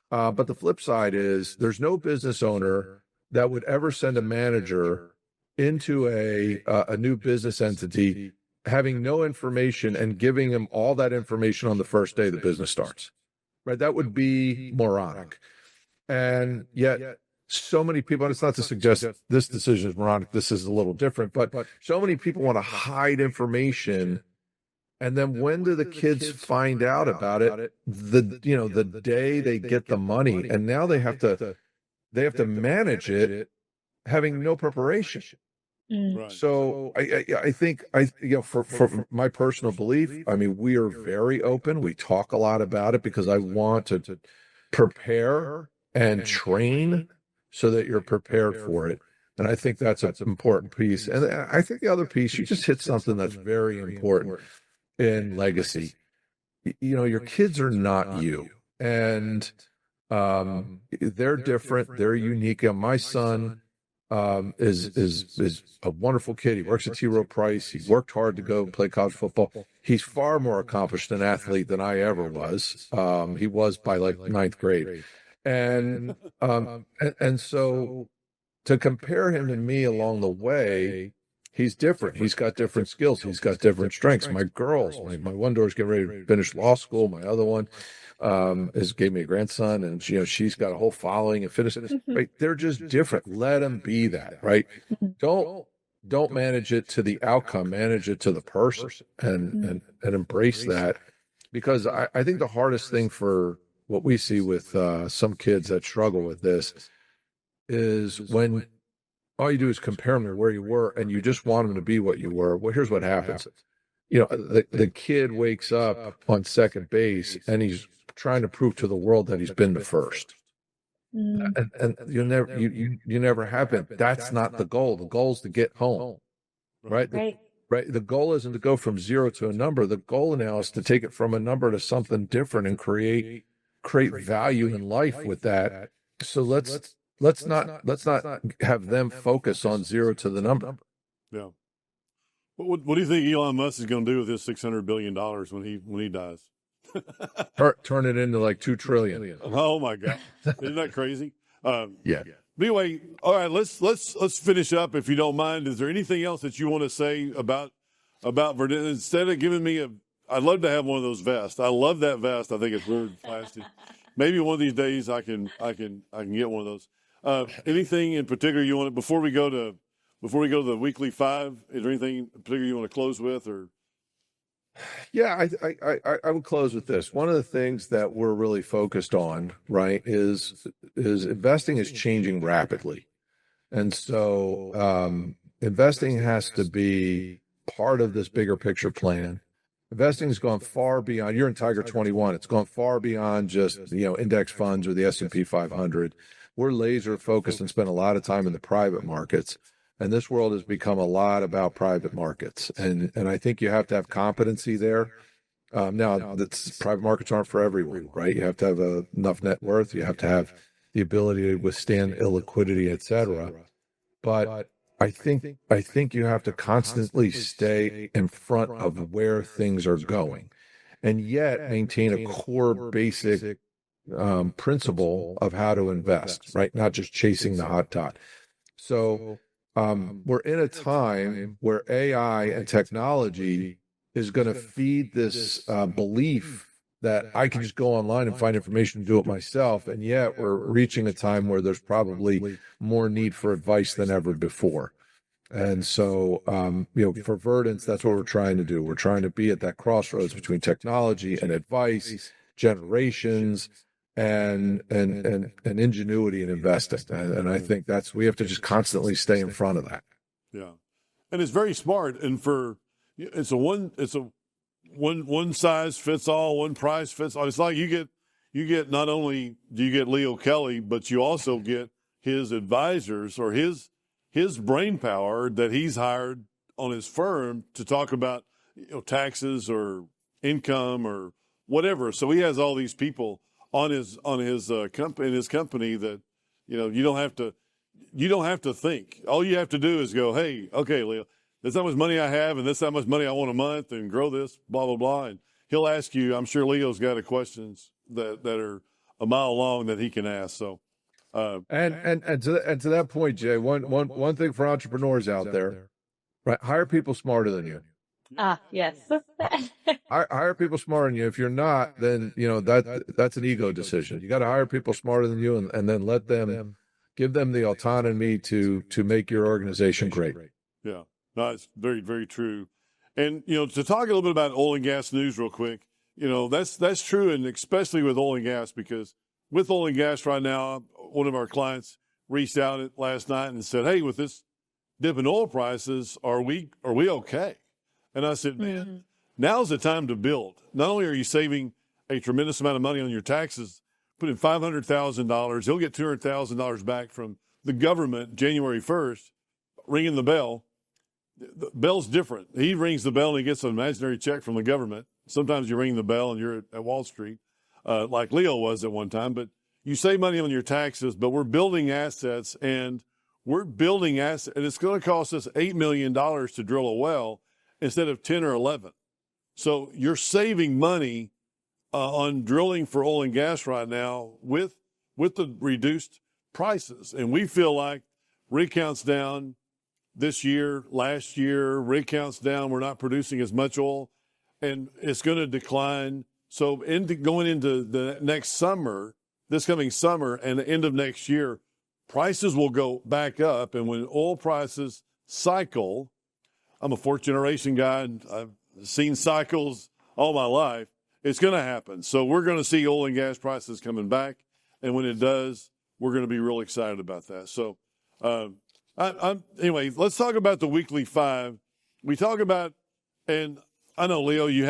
[SPEAKER 3] them. But the flip side is, there's no business owner that would ever send a manager into a new business entity having no information and giving him all that information on the first day the business starts. Right? That would be moronic. And yet, so many people, and it's not to suggest this decision is moronic, this is a little different, but so many people want to hide information. And then when do the kids find out about it? The day they get the money, and now they have to manage it having no preparation.
[SPEAKER 2] Mm.
[SPEAKER 1] Right.
[SPEAKER 3] So I think for my personal belief, I mean, we are very open. We talk a lot about it because I want to prepare and train so that you're prepared for it. And I think that's an important piece. And I think the other piece, you just hit something that's very important in legacy. Your kids are not you, and they're different. They're unique. And my son is a wonderful kid. He works at T. Rowe Price. He worked hard to go play college football. He's far more accomplished an athlete than I ever was. He was by like ninth grade, and so to compare him to me along the way, he's different. He's got different skills. He's got different strengths. My girls, my one daughter's getting ready to finish law school. My other one gave me a grandson, and she's got a whole following and fitness. Right? They're just different. Let them be that. Right? Don't manage it to the outcome. Manage it to the person, and embrace that. Because I think the hardest thing for what we see with some kids that struggle with this is when all you do is compare them to where you were and you just want them to be what you were. Well, here's what happens. The kid wakes up on second base and he's trying to prove to the world that he's been the first. And you never have been. That's not the goal. The goal is to get home. Right? Right. The goal isn't to go from 0 to a number. The goal now is to take it from a number to something different and create value in life with that. So let's not have them focus on 0 to the number.
[SPEAKER 1] Yeah. What do you think Elon Musk is going to do with his $600 billion when he dies?
[SPEAKER 3] Turn it into like 2 trillion.
[SPEAKER 1] Oh my God. Isn't that crazy?
[SPEAKER 3] Yeah.
[SPEAKER 1] But anyway, all right, let's finish up if you don't mind. Is there anything else that you want to say about Verdence? Instead of giving me I'd love to have one of those vests. I love that vest. I think it's very plastic. Maybe one of these days I can get one of those. Anything in particular you want before we go to the weekly 5? Is there anything in particular you want to close with, or?
[SPEAKER 3] Yeah, I would close with this. One of the things that we're really focused on, right, is investing is changing rapidly. And so investing has to be part of this bigger picture plan. Investing has gone far beyond, you're in Tiger 21. It's gone far beyond just, index funds or the S&P 500. We're laser focused and spend a lot of time in the private markets. And this world has become a lot about private markets. And I think you have to have competency there. Now, private markets aren't for everyone, right? You have to have enough net worth. You have to have the ability to withstand illiquidity, et cetera. But I think you have to constantly stay in front of where things are going, and yet maintain a core basic principle of how to invest, right? Not just chasing the hot dot. So we're in a time where AI and technology is going to feed this belief that I can just go online and find information and do it myself. And yet we're reaching a time where there's probably more need for advice than ever before. And so, for Verdence, that's what we're trying to do. We're trying to be at that crossroads between technology and advice, generations, and ingenuity in investing. And I think we have to just constantly stay in front of that.
[SPEAKER 1] Yeah. And it's very smart. And it's a one size fits all, one price fits all. It's like you get not only do you get Leo Kelly, but you also get his advisors or his brain power that he's hired on his firm to talk about, taxes or income or whatever. So he has all these people on his company that, you don't have to think. All you have to do is go, hey, okay, Leo, this is how much money I have, and this is how much money I want a month, and grow this, blah, blah, blah. And he'll ask you, I'm sure Leo's got questions that are a mile long that he can ask. So,
[SPEAKER 3] and to that point, Jay, one thing for entrepreneurs out there, right? Hire people smarter than you.
[SPEAKER 2] Yes.
[SPEAKER 3] Hire people smarter than you. If you're not, then that's an ego decision. You got to hire people smarter than you, and then let them give them the autonomy to make your organization great.
[SPEAKER 1] Yeah, no, it's very, very true. And, to talk a little bit about oil and gas news real quick, that's true. And especially with oil and gas, because with oil and gas right now, one of our clients reached out last night and said, hey, with this dip in oil prices, are we okay? And I said, man, now's the time to build. Not only are you saving a tremendous amount of money on your taxes, put in $500,000, he'll get $200,000 back from the government January 1st, ringing the bell. The bell's different. He rings the bell and he gets an imaginary check from the government. Sometimes you ring the bell and you're at Wall Street, like Leo was at one time, but you save money on your taxes, but we're building assets and it's going to cost us $8 million to drill a well instead of 10 or 11. So you're saving money on drilling for oil and gas right now with the reduced prices. And we feel like rig count's down this year, last year, rig count's down. We're not producing as much oil and it's going to decline. So going into the next summer, this coming summer and the end of next year, prices will go back up. And when oil prices cycle, I'm a fourth generation guy and I've seen cycles all my life. It's going to happen. So we're going to see oil and gas prices coming back. And when it does, we're going to be real excited about that. So, anyway, let's talk about the weekly five. We talk about, and I know, Leo, you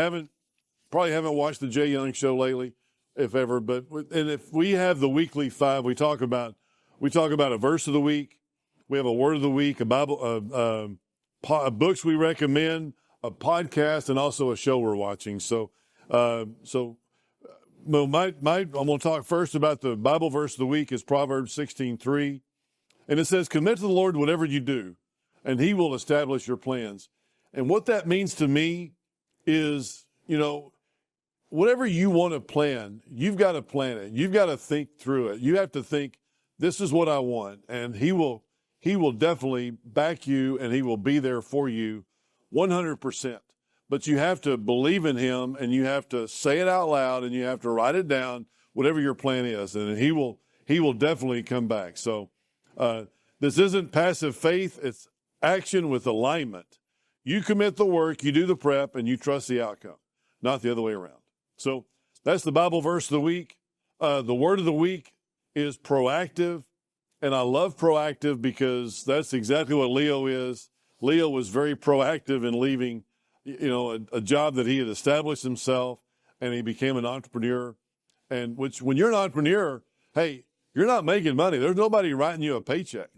[SPEAKER 1] probably haven't watched the Jay Young show lately, if ever, and if we have the weekly five, we talk about a verse of the week. We have a word of the week, a Bible, books we recommend, a podcast, and also a show we're watching. So I'm going to talk first about the Bible verse of the week is Proverbs 16:3. And it says, commit to the Lord whatever you do, and he will establish your plans. And what that means to me is, whatever you want to plan, you've got to plan it. You've got to think through it. You have to think, this is what I want. And he will definitely back you and he will be there for you 100%. But you have to believe in him and you have to say it out loud and you have to write it down, whatever your plan is. And he will definitely come back. So, this isn't passive faith. It's action with alignment. You commit the work, you do the prep, and you trust the outcome, not the other way around. So that's the Bible verse of the week. The word of the week is proactive. And I love proactive because that's exactly what Leo is. Leo was very proactive in leaving, a job that he had established himself, and he became an entrepreneur. And when you're an entrepreneur, hey, you're not making money. There's nobody writing you a paycheck.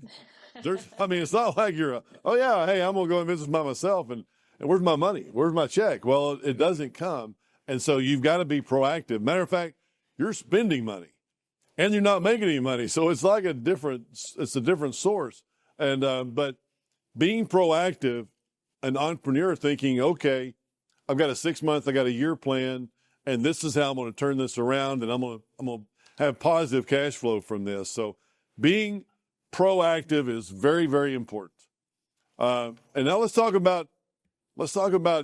[SPEAKER 1] It's not like hey, I'm going to go in business by myself and where's my money? Where's my check? Well, it doesn't come. And so you've got to be proactive. Matter of fact, you're spending money and you're not making any money. So it's like a different source. And, but being proactive, an entrepreneur thinking, okay, I've got a 6 month, I got a year plan, and this is how I'm going to turn this around. And I'm going to have positive cash flow from this. So being proactive is very, very important. And now let's talk about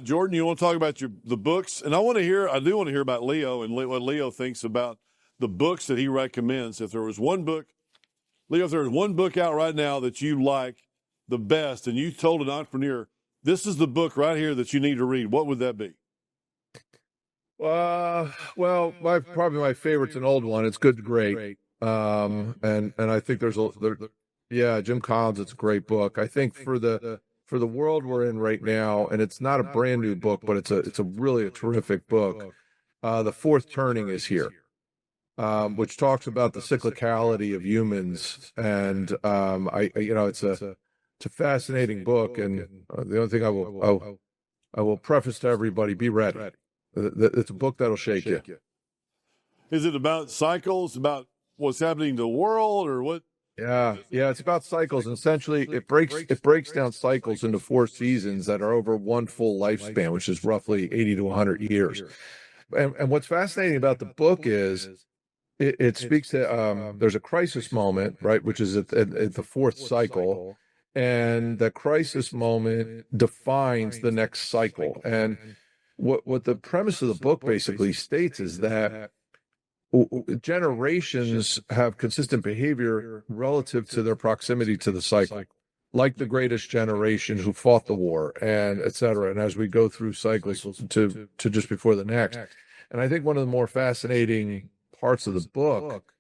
[SPEAKER 1] Jordan. You want to talk about the books? And I do want to hear about Leo and what Leo thinks about the books that he recommends. If there was one book, Leo, if there was one book out right now that you like the best and you told an entrepreneur, this is the book right here that you need to read, what would that be?
[SPEAKER 3] Well, probably my favorite's an old one. It's Good to Great. And I think Jim Collins, it's a great book. I think for the world we're in right now, and it's not a brand new book, but it's really a terrific book. The Fourth Turning is here, which talks about the cyclicality of humans. And, it's a fascinating book. And the only thing I will preface to everybody, be ready. It's a book that'll shake you.
[SPEAKER 1] Is it about cycles, about what's happening to the world, or what?
[SPEAKER 3] Yeah, it's about cycles. And essentially, it breaks down cycles into 4 seasons that are over one full lifespan, which is roughly 80 to 100 years. And what's fascinating about the book is it speaks to there's a crisis moment, right, which is at the 4th cycle, and the crisis moment defines the next cycle. And what the premise of the book basically states is that generations have consistent behavior relative to their proximity to the cycle, like the greatest generation who fought the war, and et cetera. And as we go through cycles to just before the next. And I think one of the more fascinating parts of the book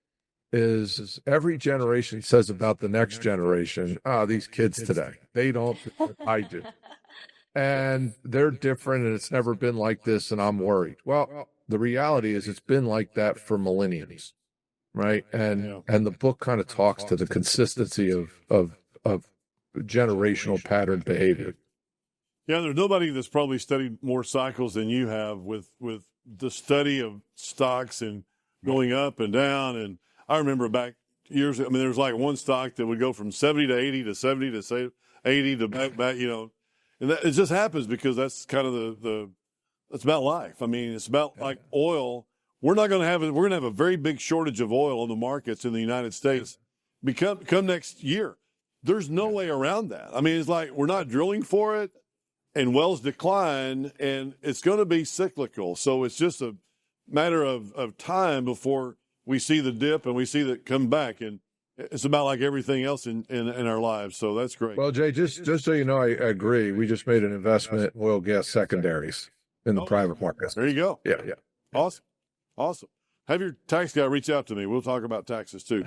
[SPEAKER 3] is every generation says about the next generation, these kids today, they don't do what I do. And they're different, and it's never been like this, and I'm worried. Well, the reality is it's been like that for millenniums, right? And the book kind of talks to the consistency of generational pattern behavior.
[SPEAKER 1] Yeah, there's nobody that's probably studied more cycles than you have with the study of stocks and going up and down. And I remember back years, I mean, there was like one stock that would go from 70 to 80 to 70 to say 80 to back, you know, and that, it just happens because that's kind of it's about life. I mean, it's about like oil. We're going to have a very big shortage of oil on the markets in the United States come next year. There's no way around that. I mean, it's like we're not drilling for it, and wells decline, and it's going to be cyclical. So it's just a matter of time before we see the dip and we see that come back. And it's about like everything else in our lives. So that's great.
[SPEAKER 3] Well, Jay, just so you know, I agree. We just made an investment in oil gas secondaries in the private markets.
[SPEAKER 1] There you go.
[SPEAKER 3] Yeah.
[SPEAKER 1] Awesome. Have your tax guy reach out to me. We'll talk about taxes too.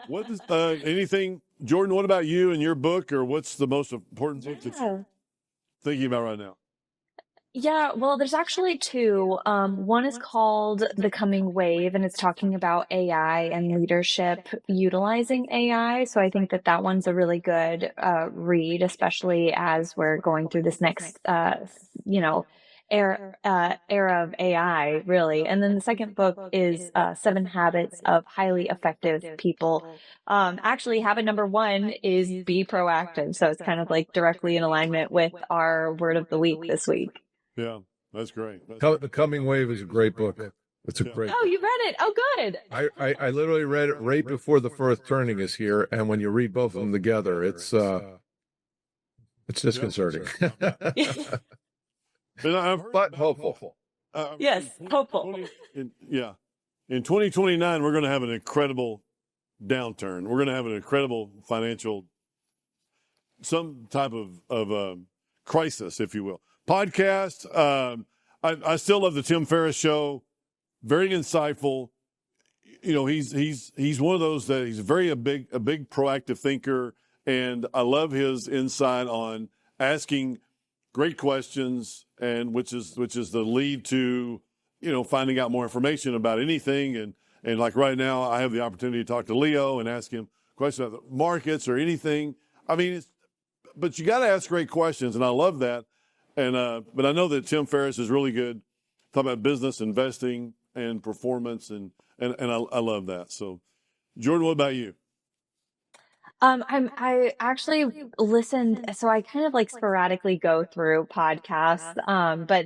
[SPEAKER 1] What is anything, Jordan? What about you and your book, or what's the most important book that you're thinking about right now?
[SPEAKER 2] Yeah, well, there's actually two. One is called The Coming Wave, and it's talking about AI and leadership utilizing AI. So I think that one's a really good read, especially as we're going through this next, era of AI, really. And then the second book is 7 Habits of Highly Effective People. Actually, habit number 1 is be proactive. So it's kind of like directly in alignment with our word of the week this week.
[SPEAKER 1] Yeah, that's great.
[SPEAKER 3] The Coming Wave is a great book. It's a great.
[SPEAKER 2] Oh, you read it? Oh, good.
[SPEAKER 3] I literally read it right before the first turning is here, and when you read both of them together, it's disconcerting. But hopeful.
[SPEAKER 2] Yes, hopeful.
[SPEAKER 1] In 2029, we're going to have an incredible downturn. We're going to have an incredible financial, some type of crisis, if you will. Podcast. I still love the Tim Ferriss show. Very insightful. You know, he's one of those that he's a big proactive thinker, and I love his insight on asking great questions, and which is the lead to, you know, finding out more information about anything. And like right now, I have the opportunity to talk to Leo and ask him questions about the markets or anything. I mean, but you got to ask great questions, and I love that. And but I know that Tim Ferriss is really good talking about business, investing, and performance, and I love that. So, Jordan, what about you?
[SPEAKER 2] I actually listened, so I kind of like sporadically go through podcasts. But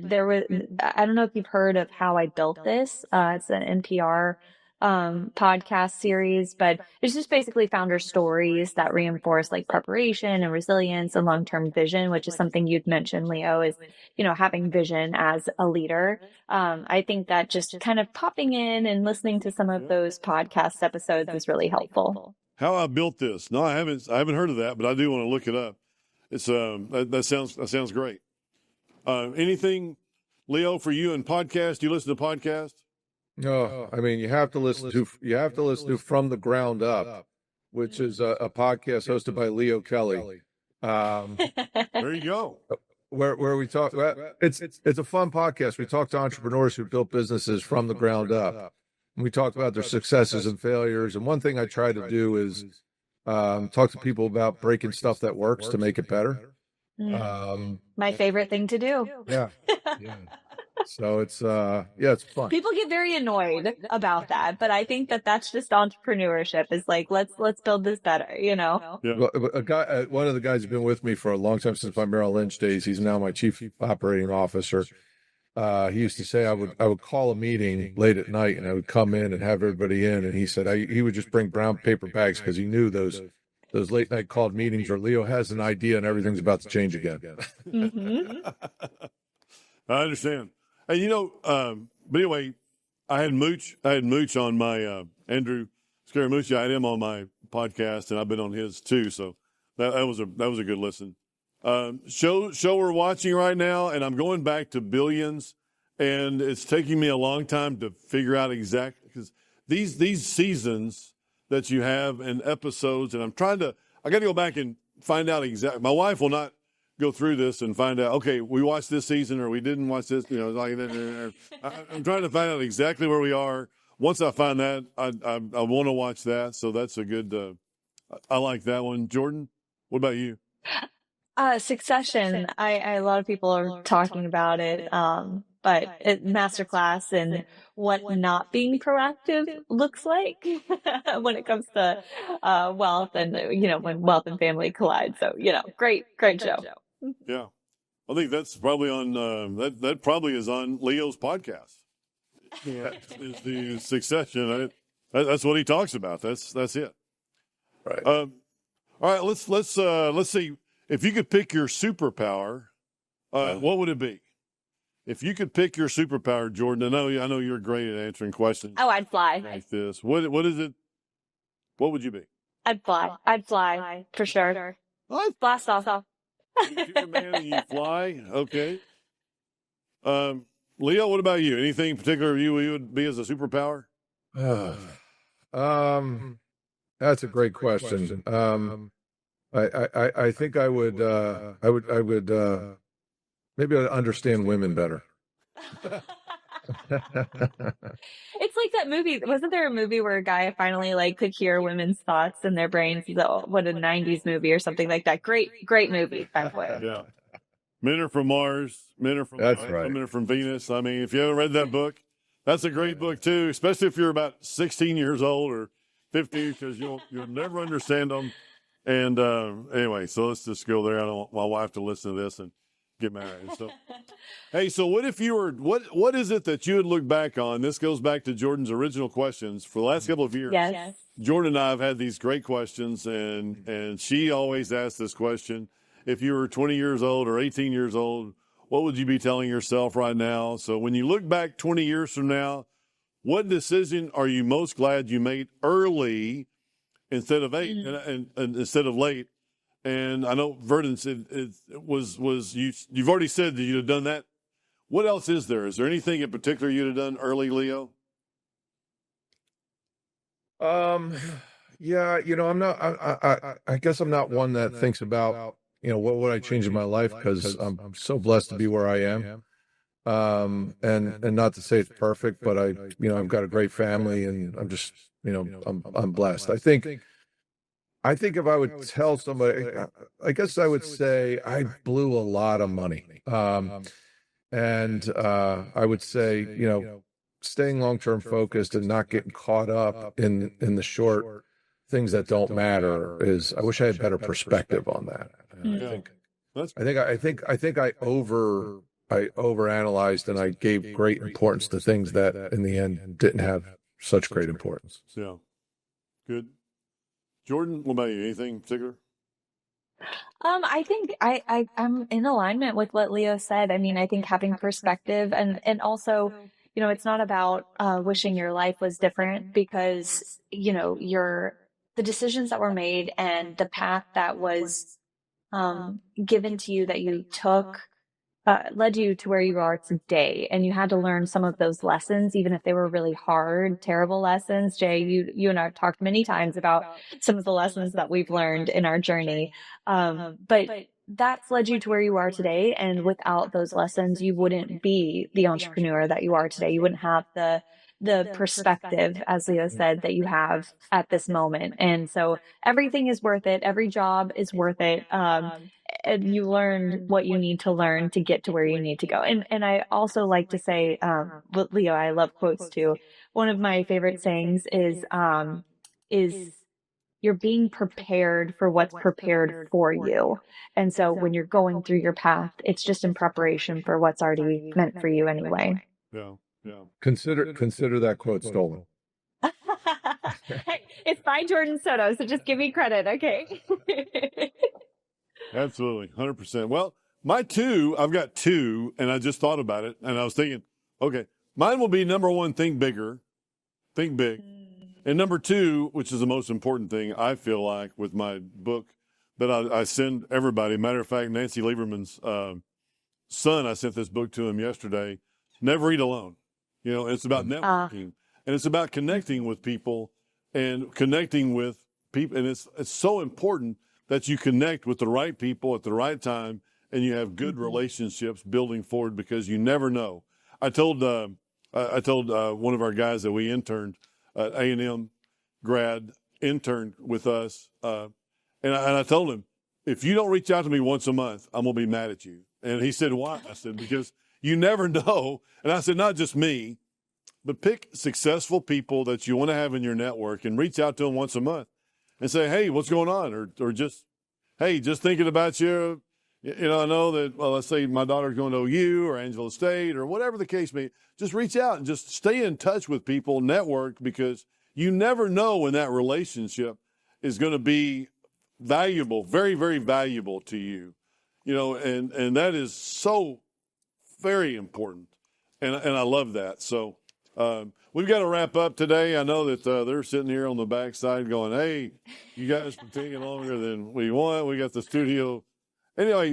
[SPEAKER 2] I don't know if you've heard of How I Built This. It's an NPR podcast series, but it's just basically founder stories that reinforce like preparation and resilience and long-term vision, which is something you'd mentioned, Leo, is, you know, having vision as a leader. I think that just kind of popping in and listening to some of those podcast episodes is really helpful.
[SPEAKER 1] How I Built This. No, I haven't heard of that, but I do want to look it up. It's that sounds great. Anything, Leo, for you in podcast? Do you listen to podcasts?
[SPEAKER 3] No, I mean, you have to listen to From the Ground Up, which is a podcast hosted by Leo Kelly.
[SPEAKER 1] There you go.
[SPEAKER 3] Where we talk, it's a fun podcast. We talk to entrepreneurs who built businesses from the ground up. And we talk about their successes and failures. And one thing I try to do is talk to people about breaking stuff that works to make it better.
[SPEAKER 2] My favorite thing to do.
[SPEAKER 3] Yeah. So it's it's fun.
[SPEAKER 2] People get very annoyed about that, but I think that that's just entrepreneurship. Is like, let's build this better, you know.
[SPEAKER 1] Yeah.
[SPEAKER 3] Well, one of the guys who's been with me for a long time since my Merrill Lynch days. He's now my chief operating officer. He used to say I would call a meeting late at night, and I would come in and have everybody in, and he said he would just bring brown paper bags because he knew those late night called meetings where Leo has an idea and everything's about to change again.
[SPEAKER 2] Mm-hmm.
[SPEAKER 1] I understand. And you know, but anyway, I had Mooch on my Andrew Scaramucci. I had him on my podcast, and I've been on his too. So that was a good listen. Show we're watching right now, and I'm going back to Billions, and it's taking me a long time to figure out exactly because these seasons that you have and episodes, and I got to go back and find out exactly. My wife will not go through this and find out, okay, we watched this season or we didn't watch this, I'm trying to find out exactly where we are. Once I find that, I want to watch that. So that's a good, I like that one. Jordan, what about you?
[SPEAKER 2] Succession. A lot of people are talking about it. But masterclass and what not being proactive looks like when it comes to wealth and when wealth and family collide. So great show.
[SPEAKER 1] Yeah, I think that's probably on that probably is on Leo's podcast. Yeah, is the Succession. That's what he talks about. That's it.
[SPEAKER 3] Right.
[SPEAKER 1] All right. Let's see. If you could pick your superpower, what would it be? If you could pick your superpower, Jordan, I know you're great at answering questions.
[SPEAKER 2] Oh, I'd fly.
[SPEAKER 1] Like this. What is it? What would you be?
[SPEAKER 2] I'd fly for sure. Blast off.
[SPEAKER 1] Superman and you fly. Okay. Leo, what about you? Anything in particular you would be as a superpower?
[SPEAKER 3] That's a great question. I think I would maybe I'd understand women better.
[SPEAKER 2] It's like that movie. Wasn't there a movie where a guy finally could hear women's thoughts in their brains? What a 90s movie or something like that. Great movie, by the way.
[SPEAKER 1] Yeah. Men are from Mars. Men are from
[SPEAKER 3] That's right.
[SPEAKER 1] Men are from Venus. I mean, if you haven't read that book, that's a great book too, especially if you're about 16 years old or 50, because you'll never understand them. And anyway, so let's just go there. I don't want my wife to listen to this and get married. So, hey, so what if you were? What is it that you would look back on? This goes back to Jordan's original questions for the last couple of years.
[SPEAKER 2] Yes.
[SPEAKER 1] Jordan and I have had these great questions, and she always asks this question: if you were 20 years old or 18 years old, what would you be telling yourself right now? So when you look back 20 years from now, what decision are you most glad you made early instead of late? And instead of late? And I know Verdence, it was you've already said that you'd have done that. What else is there? Is there anything in particular you'd have done early, Leo?
[SPEAKER 3] Yeah, I'm not. I guess I'm not one that thinks about what would I change in my life, because I'm so blessed to be where I am. And not to say it's perfect, but I've got a great family, and I'm just I'm blessed. I think if I would tell somebody, I guess I would say I blew a lot of money. And I would say, staying long-term focused and not getting caught up in the short things that don't matter I wish I had better perspective on that. I think I overanalyzed, and I gave great importance to things that in the end didn't have such great importance.
[SPEAKER 1] Yeah. Good. Jordan, what about you? Anything in particular?
[SPEAKER 2] I think I'm in alignment with what Leo said. I mean, I think having perspective and also, it's not about wishing your life was different, because, the decisions that were made and the path that was given to you that you took led you to where you are today, and you had to learn some of those lessons, even if they were really hard, terrible lessons. Jay, you and I have talked many times about some of the lessons that we've learned in our journey, but that's led you to where you are today. And without those lessons, you wouldn't be the entrepreneur that you are today. You wouldn't have the perspective, as Leo said, that you have at this moment. And so everything is worth it. Every job is worth it. And you learned what you need to learn to get to where you need to go. And I also like to say, Leo, I love quotes too. One of my favorite sayings is you're being prepared for what's prepared for you. And so when you're going through your path, it's just in preparation for what's already meant for you anyway.
[SPEAKER 1] Yeah. Yeah.
[SPEAKER 3] Consider that quote stolen.
[SPEAKER 2] Hey, it's by Jordan Soho, so just give me credit, okay?
[SPEAKER 1] Absolutely, 100%. Well, I've got two, and I just thought about it, and I was thinking, okay, Mine will be number one, think bigger, think big. And number two, which is the most important thing, I feel like, with my book that I send everybody. Matter of fact, Nancy Lieberman's son, I sent this book to him yesterday. Never eat alone. You know, it's about networking, and it's about connecting with people and connecting with people. And it's so important that you connect with the right people at the right time, and you have good relationships building forward, because you never know. I told one of our guys that we interned, A&M grad, interned with us, and I told him, if you don't reach out to me once a month, I'm going to be mad at you. And he said, why? I said, because you never know. And I said, not just me, but pick successful people that you want to have in your network and reach out to them once a month and say, hey, what's going on? Or just, hey, just thinking about you. You know, I know that, well, let's say my daughter's going to OU or Angela State or whatever the case may be. Just reach out and just stay in touch with people, network, because you never know when that relationship is going to be valuable, very, very valuable to you. You know, and that is so very important. And I love that. So we've got to wrap up today. I know that they're sitting here on the backside going, hey, you guys are taking longer than we want. We got the studio. Anyway,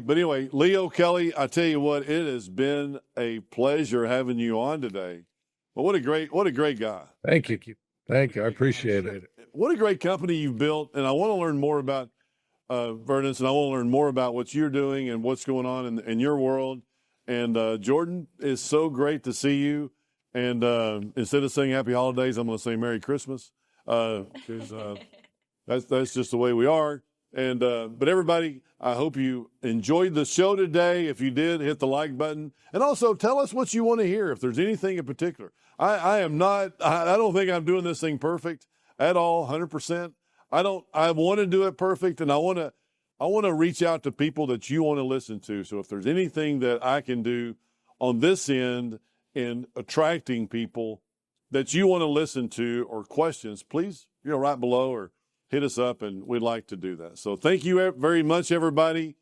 [SPEAKER 1] Leo, Kelly, I tell you what, it has been a pleasure having you on today. Well, what a great guy.
[SPEAKER 3] Thank you. I appreciate it.
[SPEAKER 1] What a great company you've built. And I want to learn more about Verdence, and I want to learn more about what you're doing and what's going on in your world. And Jordan, it's so great to see you. And instead of saying Happy Holidays, I'm going to say Merry Christmas, because that's just the way we are. And but everybody, I hope you enjoyed the show today. If you did, hit the like button, and also tell us what you want to hear. If there's anything in particular, I don't think I'm doing this thing perfect at all, 100%. I want to do it perfect, and I want to reach out to people that you want to listen to. So if there's anything that I can do on this end in attracting people that you want to listen to, or questions, please, write below or hit us up, and we'd like to do that. So thank you very much, everybody.